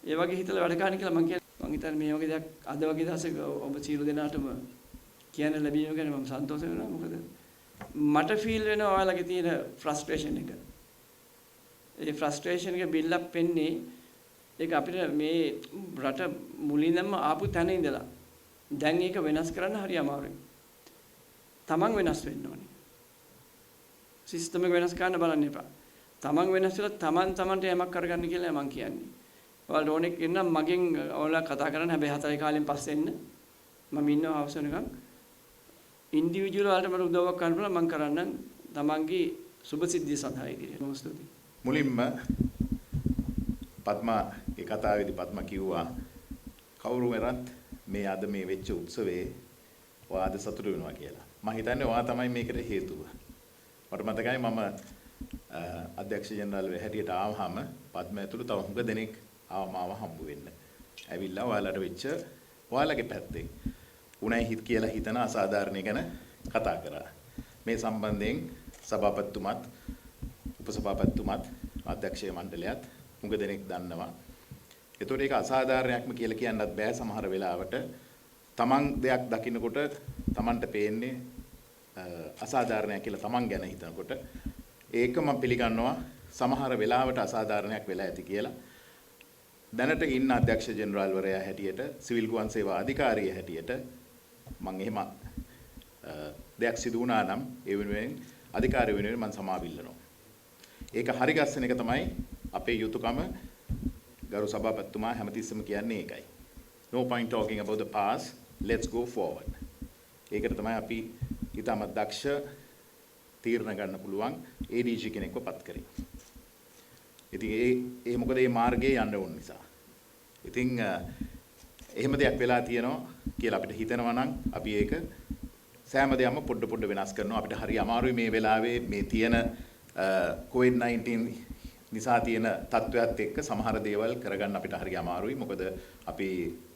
Speaker 6: ඒ වගේ හිතලා වැඩ කරන්න කියලා මම හිතන්නේ මේ වගේ දෙයක් අද වගේ දවසක ඔබ සියලු දෙනාටම කියන්න ලැබීම ගැන මම සන්තෝෂ වෙනවා. මොකද මට ෆීල් වෙනවා ඔයාලගේ තියෙන ෆ්‍රස්ට්‍රේෂන් එක. ඒ ෆ්‍රස්ට්‍රේෂන් එක බිල්ඩ් අප් වෙන්නේ ඒක අපිට මේ රට මුලින්ම ආපු තැන ඉඳලා දැන් ඒක වෙනස් කරන්න හරි අමාරුයි. තමන් වෙනස් වෙන්න ඕනේ. සිස්ටම් එක වෙනස් කරන්න බලන්න එපා. තමන් වෙනස් වෙලා තමන්ට යමක් කරගන්න කියලා මම කියන්නේ. ඔයාලට ඕනෙක් ඉන්නම් මගෙන් ඔයාලා කතා කරන්න හැබැයි 4 කාලෙන් පස්සේ එන්න. මම ඉන්නවා හවස වෙනකන්. ඉන්ඩිවිජුවල් වලට මට උදව්වක් කරන්න පුළුවන් මම කරන්නම් තමන්ගේ සුබ සිද්ධිය සඳහා ඉදිරියට. මොකද ස්තුතියි.
Speaker 7: මුලින්ම පద్මාගේ කතාවේදී පද්මා කිව්වා කවුරු වෙනත් මේ අද මේ වෙච්ච උත්සවයේ ඔයා අද සතුටු වෙනවා කියලා. මම හිතන්නේ ඔයා තමයි මේකට හේතුව. මට මතකයි මම අධ්‍යක්ෂ ජෙනරාල් හැටියට ආවහම පද්මා ඇතුළු තව හුඟ දෙනෙක් ආවමාව හම්බ වෙන්න. ඇවිල්ලා ඔයාලට වෙච්ච ඔයාලගේ පැත්තේ උණයි හිත කියලා හිතන අසාධාරණ ගැන කතා කරා. මේ සම්බන්ධයෙන් සභාපතිතුමත් උපසභාපතිතුමත් අධ්‍යක්ෂ මණ්ඩලයත් මුග දෙනෙක් දන්නවා. ඒතකොට ඒක අසාධාරණයක්ම කියලා කියන්නත් බෑ සමහර වෙලාවට. තමන් දෙයක් දකින්නකොට තමන්ට පේන්නේ අසාධාරණයක් කියලා තමන් ගැන හිතනකොට ඒක මම පිළිගන්නවා සමහර වෙලාවට අසාධාරණයක් වෙලා ඇති කියලා. දැනට ඉන්න අධ්‍යක්ෂ ජෙනරාල්වරයා හැටියට සිවිල් ගුවන් සේවා අධිකාරිය හැටියට මම එහෙම දෙයක් සිදු වුණා නම් ඒ වෙනුවෙන් අධිකාරිය වෙනුවෙන් මම සමාව ඉල්ලනවා. ඒක හරි ගස්සන එක තමයි අපේ යුතුයකම. ගරු සභාපතිතුමා හැමතිස්සෙම කියන්නේ ඒකයි. No point talking about the past, let's go forward. ඒකට තමයි අපි ඊටමත් දක්ෂ තීරණ ගන්න පුළුවන් ADG කෙනෙක්ව පත් කරේ. ඉතින් ඒ මොකද මේ මාර්ගයේ යන්න ඕන නිසා. ඉතින් එහෙම දෙයක් වෙලා තියෙනවා කියලා අපිට හිතෙනවා නම් අපි ඒක සෑම දෙයක්ම පොඩ වෙනස් කරනවා. අපිට හරි අමාරුයි මේ වෙලාවේ මේ තියෙන COVID-19 නිසා තියෙන තත්ත්වයක් එක්ක සමහර දේවල් කරගන්න අපිට හරි අමාරුයි. මොකද අපි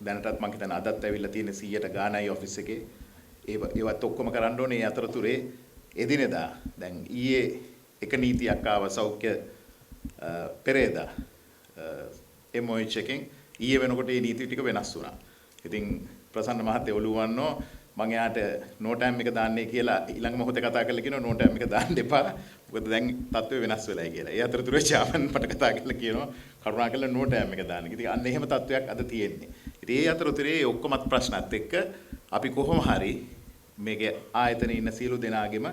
Speaker 7: දැනටත් මම හිතන අදත් ඇවිල්ලා තියෙන 100ට ගානයි ඔෆිස් එකේ. ඒවත් ඔක්කොම කරන්න ඕනේ. ඒ අතරතුරේ එදිනෙදා දැන් ඊයේ එක නීතියක් ආව සෞඛ්‍ය පෙරේදා MOH එකෙන් ඊයේ වෙනකොට මේ නීති ටික වෙනස් වුණා. ඉතින් ප්‍රසන්න මහත්තයා ඔළුවන්නෝ මම එයාට නෝ ටයිම් එක දාන්නේ කියලා ඊළඟ මොහොතේ කතා කරලා කියනවා නෝ ටයිම් එක දාන්න එපා. මොකද දැන් තත්ත්වය වෙනස් වෙලායි කියලා. ඒ අතරතුරේ චාමන් මට කතා කරලා කියනවා කරුණාකරලා නෝ ටයිම් එක දාන්න. ඉතින් අන්න එහෙම තත්ත්වයක් අද තියෙන්නේ. ඉතින් ඒ අතරතුරේ ඔක්කොමත් ප්‍රශ්නත් එක්ක අපි කොහොම හරි මේකේ ආයතනයේ ඉන්න සියලු දෙනාගෙම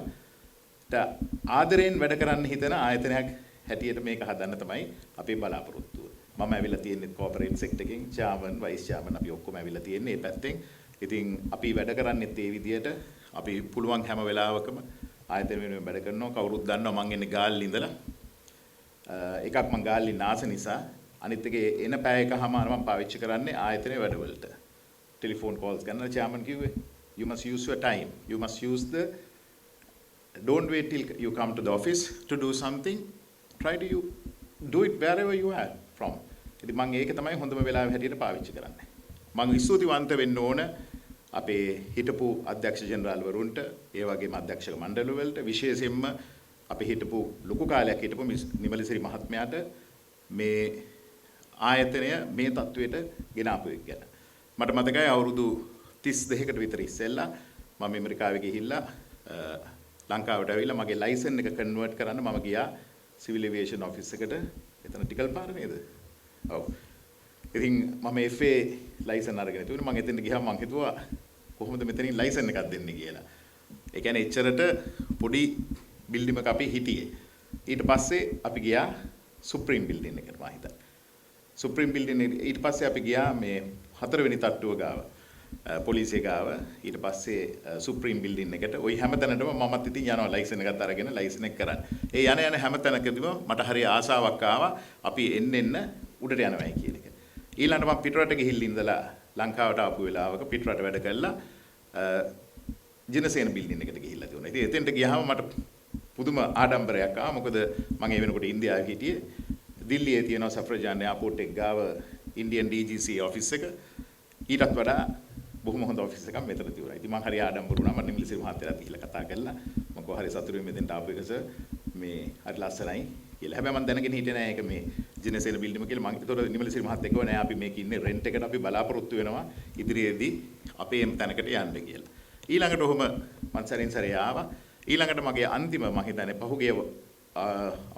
Speaker 7: ආදරෙන් වැඩ කරන්න හිතන ආයතනයක් හැටියට මේක හදන්න තමයි අපේ බලාපොරොත්තුව. මම ඇවිල්ලා තියෙන්නේ කෝපරේට් සෙක්ටර් එකෙන් චාමන් වයිස් චාමන් අපි ඔක්කොම ඇවිල්ලා තියෙන්නේ මේ පැත්තෙන්. ඉතින් අපි වැඩ කරන්නේත් ඒ විදිහට අපි පුළුවන් හැම වෙලාවකම ආයතන වෙනුවෙන් වැඩ කරනවා. කවුරුත් දන්නවා මං එන්නේ ගාල්ලි ඉඳලා. එකක් මං ගාල්ලි නාස නිසා අනිත් එකේ එන පැය එකමාර මම පාවිච්චි කරන්නේ ආයතනයේ වැඩවලට. ටෙලිෆෝන් කෝල්ස් ගන්න චාමන් කිව්වේ you must use your time. You must use the don't wait till you come to the office to do something. Try to do it wherever you are from. ඉතින් මම ඒක තමයි හොඳම වෙලාව හැටියට පාවිච්චි කරන්නේ. මම ස්තුතිවන්ත වෙන්න ඕන අපේ හිටපු අධ්‍යක්ෂ ජෙනරාල් වරුන්ට, ඒ වගේම අධ්‍යක්ෂක මණ්ඩල වලට, විශේෂයෙන්ම අපි හිටපු ලොකු කාලයක් හිටපු නිමලසිරි මහත්මයාට මේ ආයතනය මේ තත්වයට ගෙන ආපු එක ගැන. මට මතකයි අවුරුදු 32කට විතර ඉස්සෙල්ලා මම ඇමරිකාවේ ගිහිල්ලා ලංකාවට ඇවිල්ලා මගේ ලයිසන් එක කන්වර්ට් කරන්න මම ගියා සිවිල් ඒවියේෂන් ඔෆිස් එකට. එතන ටිකල් පාර නේද? ඔව්. ඉතින් මම FA ලයිසන් අරගෙන තිබුණේ. මම එතෙන්ට ගියාම මම හිතුවා කොහොමද මෙතනින් ලයිසන් එකක් දෙන්නේ කියලා. ඒ කියන්නේ එච්චරට පොඩි බිල්ඩින් එකක අපි හිටියේ. ඊට පස්සේ අපි ගියා සුප්‍රීම් බිල්ඩින් එකට මම හිතන්නේ. සුප්‍රීම් බිල්ඩින් ඊට පස්සේ අපි ගියා මේ 4 වෙනි තට්ටුව ගාව. පොලිසිය ගාව. ඊට පස්සේ සුප්‍රීම් බිල්ඩින් එකට. ওই හැම තැනටම මමත් ඉතින් යනවා ලයිසන් එකත් අරගෙන ලයිසන් එක කරන්න. ඒ යන හැම තැනකදීම මට හරි ආසාවක් ආවා අපි එන්න උඩට යනවායි කියන එක. ඊළඟට මම පිටරට ගිහිල්ලා ඉඳලා ලංකාවට ආපු වෙලාවක පිටරට වැඩ කළා ජිනසේන බිල්ඩින් එකට ගිහිල්ලා තිබුණා. ඉතින් එතෙන්ට ගියාම මට පුදුම ආඩම්බරයක් ආවා. මොකද මම ඒ වෙනකොට ඉන්දියාවේ හිටියේ. දිල්ලියේ තියෙන සෆ්‍රජාන් එයාපෝට් එක ගාව ඉන්දියන් DGC ඔෆිස් එක. ඊටත් වඩා බොහොම හොඳ ඔෆිස් එකක් මෙතන තිබුණා. ඉතින් මම හරි ආඩම්බර වුණා. මම නිමලසිරි මහත්තයාට ගිහිල්ලා කතා කළා. මම කොහරි සතුටු වෙමින් මෙතෙන්ට ආපු එක සර් මේ හරි ලස්සනයි කියලා. හැබැයි මම දැනගෙන හිටියේ නෑ ඒක මේ ජිනසේන බිල්ඩින්ම කියලා. මම ඒතකොට නිමලසිරි මහත්තයා කිව්වා නෑ අපි මේක ඉන්නේ රෙන්ට් එකට අපි බලාපොරොත්තු වෙනවා ඉදිරියේදී අපේ එම් තැනකට යන්න කියලා. ඊළඟට ඔහොම මං සරින් සරේ ආවා. ඊළඟට මගේ අන්තිම මම හිතන්නේ පහුගිය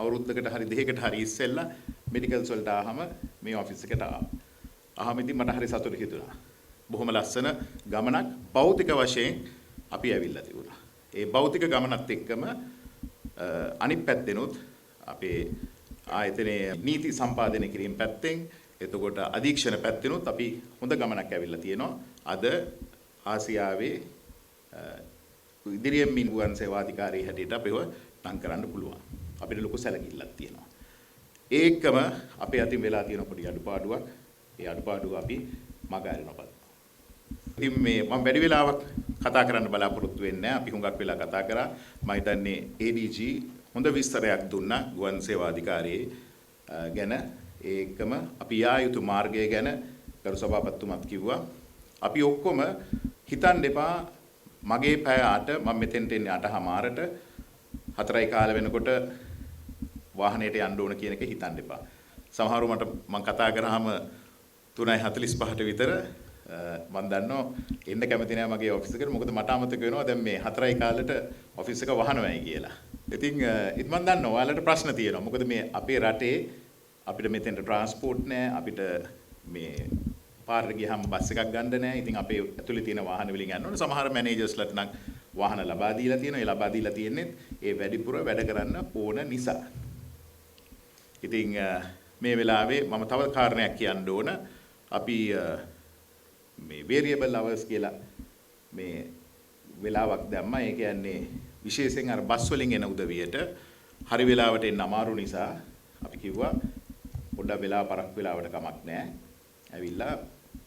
Speaker 7: අවුරුද්දකට හරි දෙකකට හරි ඉස්සෙල්ලා මෙඩිකල්ස් වලට ආවම මේ ඔෆිස් එකට ආවා. ආවම ඉතින් මට හරි සතුටු හිතුණා. බොහොම ලස්සන ගමනක් භෞතික වශයෙන් අපි ඇවිල්ලා තිබුණා. ඒ භෞතික ගමනත් එක්කම අනිත් පැත්තෙනුත් අපේ ආයතනයේ නීති සම්පාදනය කිරීම පැත්තෙන් එතකොට අධීක්ෂණ පැත්තෙනුත් අපි හොඳ ගමනක් ඇවිල්ලා තියෙනවා. අද ආසියාවේ ඉදිරියෙන් ගුවන් සේවාධිකාරී හැටියට අපිව නම් කරන්න පුළුවන්. අපිට ලොකු සැලකිල්ලක් තියෙනවා. ඒකම අපේ අතින් වෙලා තියෙන පොඩි අඩුපාඩුවක්. ඒ අඩුපාඩුව අපි මග අරිනවා. ඉතින් මේ මම වැඩි වෙලාවක් කතා කරන්න බලාපොරොත්තු වෙන්නේ නැහැ. අපි හුඟක් වෙලා කතා කරා. මම හිතන්නේ ADG හොඳ විස්තරයක් දුන්නා ගුවන් සේවාධිකාරියේ ගැන. ඒකම අපි යා යුතු මාර්ගය ගැන ගරු සභාපතිතුමත් කිව්වා. අපි ඔක්කොම හිතන්න එපා මගේ පැය 8 මම මෙතෙන්ට එන්නේ 8:00ට 4යි කාල වෙනකොට වාහනේට යන්න ඕන කියන එක හිතන්න එපා. සමහරව මම කතා කරාම 3:45ට විතර මම දන්නවා එන්න කැමති නෑ මගේ ඔෆිස් එකට. මොකද මට අමතක වෙනවා දැන් මේ 4යි කාලෙට ඔෆිස් එක වහනවායි කියලා. ඉතින් මම දන්නවා ඔයාලට ප්‍රශ්න තියෙනවා. මොකද මේ අපේ රටේ අපිට මෙතෙන්ට ට්‍රාන්ස්පෝර්ට් නෑ. අපිට මේ පාරට ගියාම බස් එකක් ගන්න නෑ. ඉතින් අපේ ඇතුලේ තියෙන වාහන වලින් යන්න ඕනේ. සමහර මැනේජර්ස්ලාට නම් වාහන ලබා දීලා තියෙනවා. ඒ ලබා දීලා තියෙන්නේ ඒ වැඩිපුර වැඩ කරන්න ඕන නිසා. ඉතින් මේ වෙලාවේ මම තව කාරණයක් කියන්න ඕන. අපි මේ variable hours කියලා මේ වෙලාවක් දැම්මා. ඒ කියන්නේ විශේෂයෙන් අර බස් වලින් එන උදවියට හරි වෙලාවට එන්න අමාරු නිසා අපි කිව්වා පොඩ්ඩක් වෙලාව පරක් වෙලාවට කමක් නැහැ. ඇවිල්ලා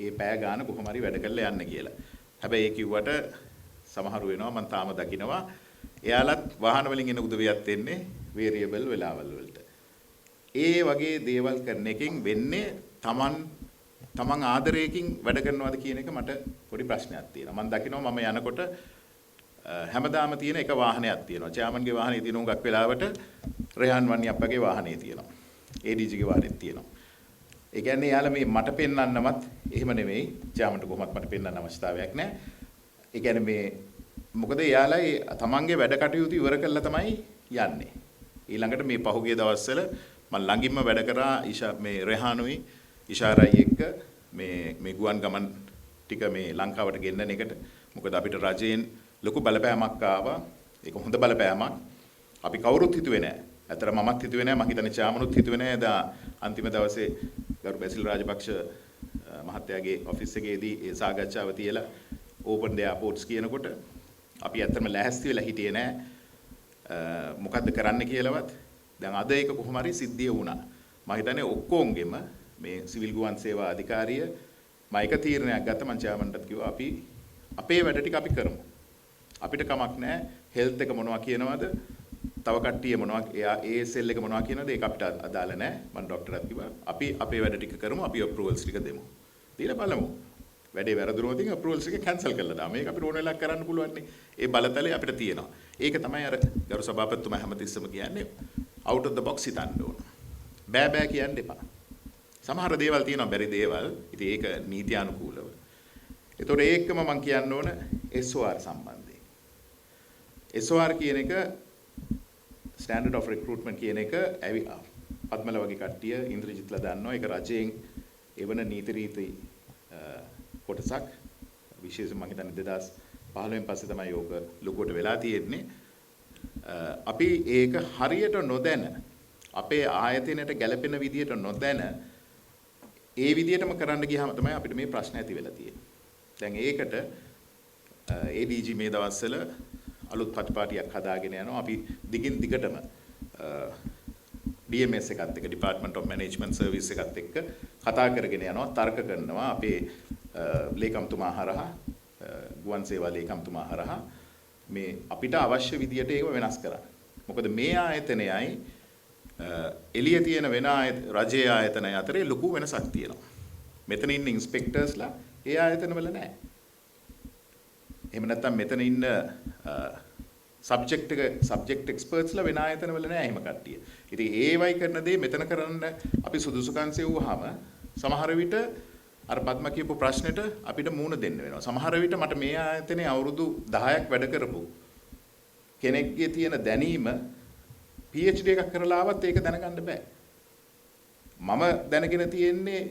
Speaker 7: ඒ පැය ගාන කොහොම හරි වැඩ කරලා යන්න කියලා. හැබැයි ඒ කිව්වට සමහරු වෙනවා මම තාම දකිනවා එයාලත් වාහන වලින් එන උදවියත් එන්නේ variable වෙලාවල් වලට. ඒ වගේ දේවල් කරන එකෙන් වෙන්නේ තමන් ආදරයකින් වැඩ කරනවාද කියන එක මට පොඩි ප්‍රශ්නයක් තියෙනවා. මම දකිනවා මම යනකොට හැමදාම තියෙන එක වාහනයක් තියෙනවා. චෑමන්ගේ වාහනේ තියෙන උඟක් වෙලාවට රෙහාන් වන්නියප්පගේ වාහනේ තියෙනවා. ADGගේ වාහනේත් තියෙනවා. ඒ කියන්නේ යාළ මේ මට පෙන්වන්නවත් එහෙම නෙමෙයි. චෑමන්ට කොහොමත් මට පෙන්වන්න අවශ්‍යතාවයක් නැහැ. ඒ කියන්නේ මේ මොකද යාළයි තමන්ගේ වැඩ කටයුතු ඉවර කළා තමයි යන්නේ. ඊළඟට මේ පහුගිය දවස්වල මම ළඟින්ම වැඩ කරා මේ රෙහානුයි ඉෂාරයි එක්ක මේ ගුවන් ගමන් ටික මේ ලංකාවට ගෙන්නන එකට. මොකද අපිට රජයෙන් ලොකු බලපෑමක් ආවා. ඒක හොඳ බලපෑමක්. අපි කවුරුත් හිතුවේ නැහැ. අතර මමත් හිතුවේ නැහැ. මම හිතන්නේ චාමනුත් හිතුවේ නැහැ. දා අන්තිම දවසේ ගරු බැසිල් රාජපක්ෂ මහත්තයාගේ ඔෆිස් එකේදී ඒ සාකච්ඡාව තියලා ඕපන් ද එයාපෝට්ස් කියනකොට අපි ඇත්තටම ලැහැස්ති වෙලා හිටියේ නැහැ. මොකද්ද කරන්න කියලාවත්. දැන් අද ඒක කොහොම හරි සිද්ධිය වුණා. මම හිතන්නේ ඔක්කොන්ගෙම මේ සිවිල් ගුවන් සේවා අධිකාරිය මම එක තීරණයක් ගත්තා. මම චෑමන්ටත් කිව්වා අපි අපේ වැඩ ටික අපි කරමු. අපිට කමක් නැහැ හෙල්ත් එක මොනවා කියනවද තව කට්ටිය මොනවා එයා ඒ සෙල් එක මොනවා කියනවද ඒක අපිට අදාළ නැහැ. මම ડોක්ටර්ත් කිව්වා අපි අපේ වැඩ ටික කරමු. අපි අප්‍රූවල්ස් ටික දෙමු. දීලා බලමු. වැඩේ වැරදුනොත් ඉතින් අප්‍රූවල්ස් එක කැන්සල් කරලා දාමු. මේක අපිට ඕන වෙලාවක කරන්න පුළුවන් නේ. ඒ බලතලය අපිට තියෙනවා. ඒක තමයි අර ගරු සභාපතිතුමා හැමතිස්සම කියන්නේ out of the box හිතන්න ඕන. බෑ කියන්න එපා. සමහර දේවල් තියෙනවා බැරි දේවල්. ඉතින් ඒක නීත්‍යානුකූලව. ඒතකොට ඒකම මම කියන්න ඕන SOR සම්බන්ධයෙන්. SOR කියන එක standard of recruitment කියන එක පද්මල වගේ කට්ටිය ඉන්ද්‍රජිත්ලා දන්නවා. ඒක රජයෙන් එවන නීති රීති කොටසක්. විශේෂයෙන් මම හිතන්නේ 2015න් පස්සේ තමයි යෝග ලොකුවට වෙලා තියෙන්නේ. අපි ඒක හරියට නොදැන අපේ ආයතනයට ගැළපෙන විදියට නොදැන ඒ විදියටම කරන්න ගියාම තමයි අපිට මේ ප්‍රශ්න ඇති වෙලා තියෙන්නේ. දැන් ඒකට ADG මේ දවස්වල අලුත් පටිපාටියක් හදාගෙන යනවා. අපි දිගින් දිගටම DMS එකත් එක්ක Department of Management Service එකත් එක්ක කතා කරගෙන යනවා, තර්ක කරනවා. අපේ ලේකම්තුමා හරහා ගුවන් සේවා ලේකම්තුමා හරහා මේ අපිට අවශ්‍ය විදියට ඒක වෙනස් කරන්න. මොකද මේ ආයතනයයි එළිය තියෙන වෙන රජයේ ආයතනය අතරේ ලොකු වෙනසක් තියෙනවා. මෙතන ඉන්න ඉන්ස්පෙක්ටර්ස්ලා ඒ ආයතනවල නැහැ. එහෙම නැත්නම් මෙතන ඉන්න සබ්ජෙක්ට් එක්ස්පර්ට්ස්ලා වෙන ආයතනවල නැහැ එහෙම කට්ටිය. ඉතින් ඒවයි කරන දේ මෙතන කරන්න අපි සුදුසුකම් සෙව්වහම සමහර විට අර පද්ම කියපු ප්‍රශ්නෙට අපිට මූණ දෙන්න වෙනවා. සමහර විට මට මේ ආයතනයේ අවුරුදු 10ක් වැඩ කරපු කෙනෙක්ගේ තියෙන දැනීම PhD එකක් කරලා ආවත් ඒක දැනගන්න බෑ. මම දැනගෙන තියෙන්නේ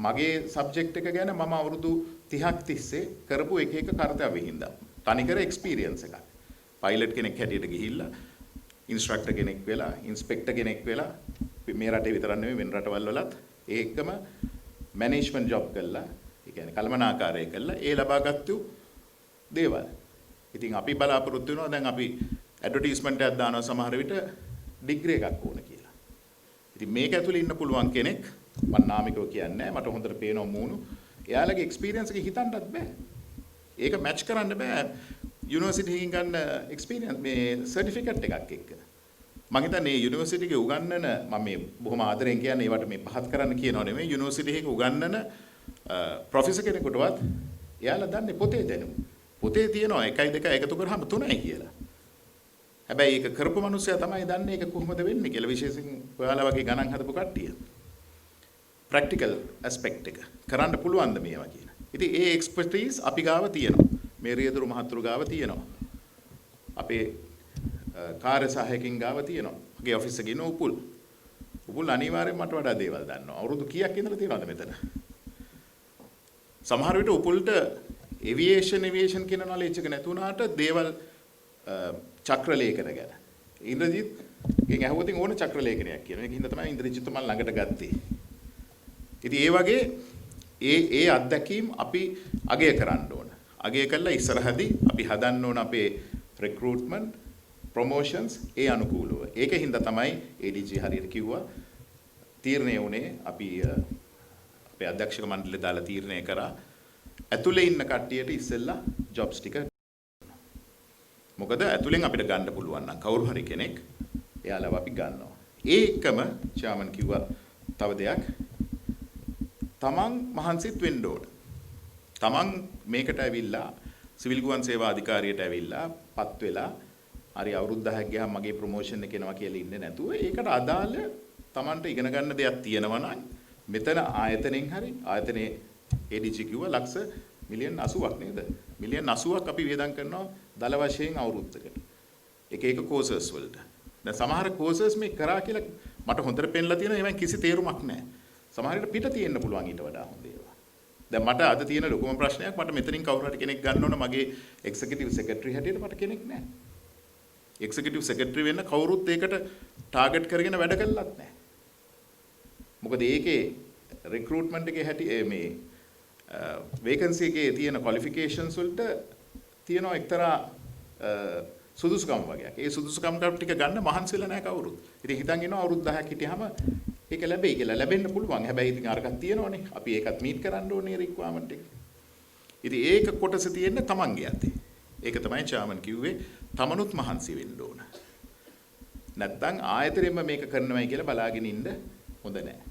Speaker 7: මගේ සබ්ජෙක්ට් එක ගැන මම අවුරුදු 30ක් තිස්සේ කරපු එක කර්තව්‍ය හින්දා. තනිකර එක්ස්පීරියන්ස් එකක්. පයිලට් කෙනෙක් හැටියට ගිහිල්ලා ඉන්ස්ට්‍රක්ටර් කෙනෙක් වෙලා ඉන්ස්පෙක්ටර් කෙනෙක් වෙලා මේ රටේ විතරක් නෙමෙයි වෙන රටවල් වලත් ඒකම මැනේජ්මන්ට් ජොබ් කළා. ඒ කියන්නේ කළමනාකාරය කළා. ඒ ලබාගත්තු දේවල්. ඉතින් අපි බලාපොරොත්තු වෙනවා දැන් අපි ඇඩ්වර්ටයිස්මන්ට් එකක් දානවා සමහර විට ඩිග්‍රී එකක් ඕන කියලා. ඉතින් මේක ඇතුලේ ඉන්න පුළුවන් කෙනෙක් මම නාමිකව කියන්නේ මට හොඳට පේනවා මූණු. එයාලගේ එක්ස්පීරියන්ස් එක හිතන්නත් බෑ. ඒක මැච් කරන්න බෑ යුනිවර්සිටි එකකින් ගන්න එක්ස්පීරියන්ස් මේ සර්ටිෆිකේට් එකක් එක්ක. මම හිතන්නේ යුනිවර්සිටි එකේ උගන්වන මම මේ බොහොම ආදරෙන් කියන්නේ ඒවට මේ පහත් කරන්න කියනව නෙමෙයි යුනිවර්සිටි එකේ උගන්වන ප්‍රොෆෙසර් කෙනෙකුටවත් එයාලා දන්නේ පොතේ දැනුම. පොතේ තියෙනවා 1 2 එකතු කරාම 3යි කියලා. හැබැයි ඒක කරපු මිනිස්සයා තමයි දන්නේ ඒක කොහොමද වෙන්නේ කියලා විශේෂයෙන් ඔයාලා වගේ ගණන් හදපු කට්ටිය. ප්‍රැක්ටිකල් ඇස්පෙක්ට් එක කරන්න පුළුවන්ද මේවා කියන. ඉතින් ඒ එක්ස්පර්ටයිස් අපි ගාව තියෙනවා. මේ රියදුරු මහතුරු ගාව තියෙනවා. අපේ කාර්ය සහායකින් ගාව තියෙනවා. මගේ ඔෆිස් එකේ ඉන්න උපුල්. උපුල් අනිවාර්යෙන් මට වඩා දේවල් දන්නවා. අවුරුදු කීයක් ඉඳලා තියෙනවද මෙතන? සමහර විට උපුල්ට ඒවියේෂන් කියන නොලෙජ් එක නැතුණාට දේවල් චක්‍රලේඛන ගැන. ඉන්ද්‍රජිත් ගෙන් ඇහුවොත් ඕන චක්‍රලේඛනයක් කියනවා. ඒක හින්දා තමයි ඉන්ද්‍රජිත් මම ළඟට ගත්තේ. ඉතින් ඒ වගේ ඒ අත්දැකීම් අපි අගය කරන්න ඕන. අගය කළා ඉස්සරහදී අපි හදන්න ඕන අපේ රික්‍රූට්මන්ට් ප්‍රොමෝෂන්ස් ඒ අනුකූලව. ඒකෙන් හින්දා තමයි ADG හරියට කිව්වා තීරණය වුණේ අපි අපේ අධ්‍යක්ෂක මණ්ඩලය දාලා තීරණය කරා ඇතුලේ ඉන්න කට්ටියට ඉස්සෙල්ලා ජොබ්ස් ටික. මොකද ඇතුලෙන් අපිට ගන්න පුළුවන් නම් කවුරු හරි කෙනෙක් එයාලව අපි ගන්නවා. ඒකම චාමන් කිව්වා තව දෙයක් තමන් මහන්සිත් වෙන්න ඕන. තමන් මේකට ඇවිල්ලා සිවිල් ගුවන් සේවා අධිකාරියට ඇවිල්ලා පත් වෙලා හරි අවුරුදු 10ක් ගියාම මගේ ප්‍රොමෝෂන් එක එනවා කියලා ඉන්නේ නැතුව ඒකට අදාළ තමන්ට ඉගෙන ගන්න දෙයක් තියෙනවා නම් මෙතන ආයතනෙන් හරි ආයතනයේ ADG කිව්වා ලක්ෂ මිලියන් 80ක් නේද? මිලියන් 80ක් අපි වේදම් කරනවා දල වශයෙන් අවුරුද්දකට. එක කෝසස් වලට. දැන් සමහර කෝසස් මේ කරා කියලා මට හොඳට පෙන්ලා තියෙනවා ඒවෙන් කිසි තේරුමක් නැහැ. සමහරවිට පිට තියෙන්න පුළුවන් ඊට වඩා හොඳ ඒවා. දැන් මට අද තියෙන ලොකුම ප්‍රශ්නයක් මට මෙතනින් කවුරු හරි කෙනෙක් ගන්න ඕන මගේ එක්සිකියුටිව් සෙක්‍රටරි හැටියට මට කෙනෙක් නැහැ. එක්සිකියුටිව් සෙක්‍රටරි වෙන්න කවුරුත් ඒකට ටාගට් කරගෙන වැඩ කළත් නැහැ. මොකද ඒකේ රික්‍රූට්මන්ට් එකේ හැටි මේ වේකන්සි එකේ තියෙන ක්වොලිෆිකේෂන්ස් වලට තියෙනවා එක්තරා සුදුසුකම් වගේක්. ඒ සුදුසුකම් ටික ගන්න මහන්සිලා නැහැ කවුරුත්. ඉතින් හිතන් ඉන්නවා අවුරුදු 10ක් හිටියාම ඒක ලැබෙයි කියලා. ලැබෙන්න පුළුවන්. හැබැයි ඉතින් අරකට තියෙනවනේ. අපි ඒකත් මීට් කරන්න ඕනේ රික්වයර්මන්ට් එක. ඉතින් ඒක කොටස තියෙන්නේ තමන්ගේ අතේ. ඒක තමයි චාමන් කිව්වේ තමනුත් මහන්සි වෙන්න ඕන. නැත්නම් ආයතනෙම මේක කරනවයි කියලා බලාගෙන ඉන්න හොඳ නැහැ.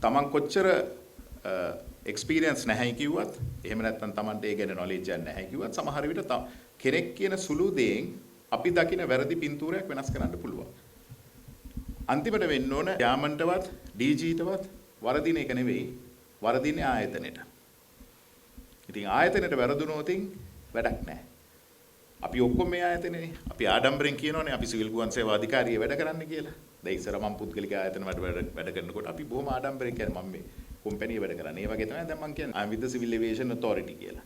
Speaker 7: තමන් කොච්චර එක්ස්පීරියන්ස් නැහැ කිව්වත් එහෙම නැත්නම් තමන්ට ඒ ගැන නොලෙජ් එකක් නැහැ කිව්වත් සමහර විට කෙනෙක් කියන සුළු දෙයෙන් අපි දකින වැරදි පින්තූරයක් වෙනස් කරන්න පුළුවන්. අන්තිමට වෙන්න ඕන යාමන්ටවත් DG-ටවත් වරදින එක නෙවෙයි වරදින්නේ ආයතනෙට. ඉතින් ආයතනෙට වැරදුනොත් වැඩක් නැහැ. අපි ඔක්කොම මේ ආයතනේනේ. අපි ආඩම්බරෙන් කියනෝනේ අපි සිවිල් ගුවන් සේවා අධිකාරිය වැඩ කරන්න කියලා. දැන් ඉස්සර මම පුද්ගලික ආයතන වැඩ කරනකොට අපි බොහොම ආඩම්බරෙන් කියන්නේ මම මේ කම්පැනි වැඩ කරන්නේ. ඒ වගේ තමයි දැන් මම කියන්නේ I'm with the Civil Aviation Authority කියලා.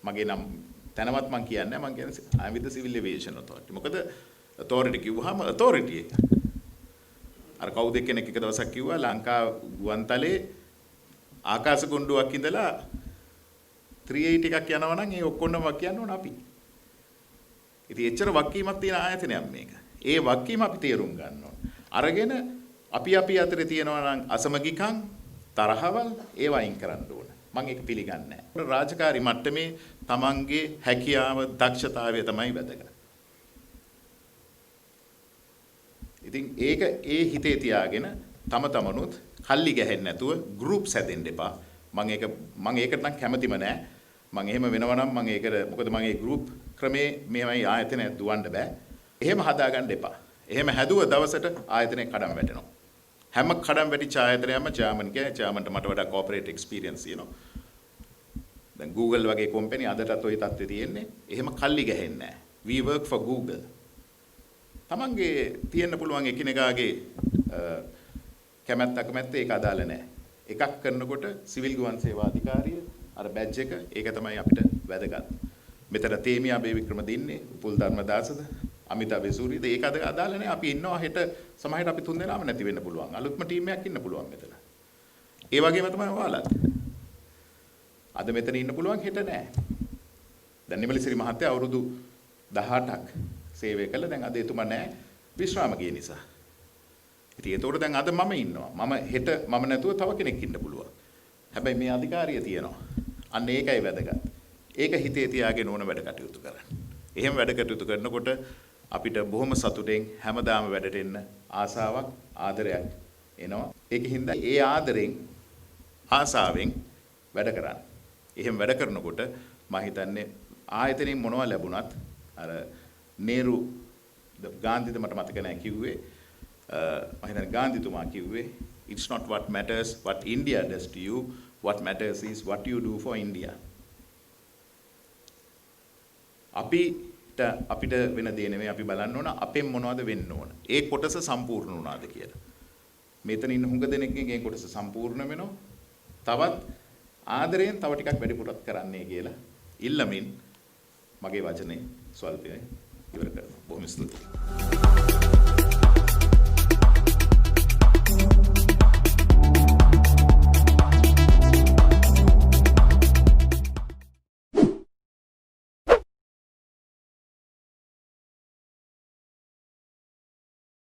Speaker 7: මගේ නම් තැනවත් මම කියන්නේ මම කියන්නේ I'm with the Civil Aviation Authority. මොකද authority කිව්වහම authority එක. අර කවුද කෙනෙක් එක දවසක් කිව්වා ලංකා ගුවන්තලේ ආකාශ කුණ්ඩුවක් ඉඳලා 380 එකක් යනවා නම් ඒ ඔක්කොම වක් කියන්න ඕන අපි. ඉතින් එච්චර වක්කීමක් තියෙන ආයතනයක් මේක. ඒ වක්කීම අපි තේරුම් ගන්න ඕන. අරගෙන අපි අතරේ තියෙනවා නම් අසමගිකම් තරහවල් ඒවා අයින් කරන්න ඕන. මම ඒක පිළිගන්නේ නැහැ. රාජකාරී මට්ටමේ තමන්ගේ හැකියාව දක්ෂතාවය තමයි වැදගත්. ඉතින් ඒක ඒ හිතේ තියාගෙන තමනුත් කල්ලි ගැහෙන්නේ නැතුව ගෲප්ස් හැදෙන්න එපා. මම ඒකට නම් කැමතිම නැහැ. මම එහෙම වෙනවා නම් මම ඒකට මොකද මම ඒ ගෲප් ක්‍රමේ මේවයි ආයතනය දුවන්න බෑ. එහෙම හදාගන්න එපා. එහෙම හැදුව දවසට ආයතනය කඩම් වැටෙනවා. හැම කඩම් වැටිච්ච ආයතනයක්ම චාමන්ට මට වඩා කෝපරේට් එක්ස්පීරියන්ස් තියෙනවා. දැන් Google වගේ කම්පැනි අදටත් ওই තත්ත්වේ තියෙන්නේ. එහෙම කල්ලි ගහන්නේ නැහැ. We work for Google. තමන්ගේ තියෙන්න පුළුවන් එකිනෙකාගේ කැමැත්ත අකමැත්ත ඒක අදාළ නැහැ. එකක් කරනකොට සිවිල් ගුවන් සේවා අධිකාරිය අර බැජ් එක ඒක තමයි අපිට වැදගත්. මෙතන තේමියා බේවික්‍රම දින්නේ, උපුල් ධර්මදාසද, අමිතා බෙසූරිද ඒක අදාළ නැහැ. අපි ඉන්නවා හෙට සමහරට අපි තුන් දෙනාම නැති වෙන්න පුළුවන්. අලුත්ම ටීම් එකක් ඉන්න පුළුවන් මෙතන. ඒ වගේම තමයි ඔයාලත්. අද මෙතන ඉන්න පුළුවන් හෙට නැහැ. දැන් නිමලසිරි මහත්තයා අවුරුදු 18ක් සේවය කළා. දැන් අද එතුමා නැහැ විශ්‍රාම ගිය නිසා. ඉතින් ඒතකොට දැන් අද මම ඉන්නවා. මම හෙට මම නැතුව තව කෙනෙක් ඉන්න පුළුවන්. හැබැයි මේ අධිකාරිය තියෙනවා. අන්න ඒකයි වැදගත්. ඒක හිතේ තියාගෙන ඕන වැඩ කටයුතු කරන්න. එහෙම වැඩ කටයුතු කරනකොට අපිට බොහොම සතුටෙන් හැමදාම වැඩට එන්න ආසාවක් ආදරයක් එනවා. ඒකින්ද ඒ ආදරෙන් ආසාවෙන් වැඩ කරන්න. එහෙම වැඩ කරනකොට මම හිතන්නේ ආයතනෙන් මොනවා ලැබුණත් අර නේරු ගාන්ධිද මට මතක නැහැ කිව්වේ මම හිතන්නේ ගාන්ධිතුමා කිව්වේ it's not what matters what India does to you what matters is what you do for India. අපිට වෙන දේ නෙමෙයි අපි බලන්න ඕන අපෙන් මොනවද වෙන්න ඕන. ඒ කොටස සම්පූර්ණ වුණාද කියලා. මෙතන ඉන්න හුඟ දෙනෙක්ගේ කොටස සම්පූර්ණ වෙනවා. තවත් ආදරයෙන් තව ටිකක් වැඩිපුරත් කරන්නයි කියලා ඉල්ලමින් මගේ වචනේ ස්වල්පයෙන් ඉවර කරනවා. බොහොම ස්තුතියි.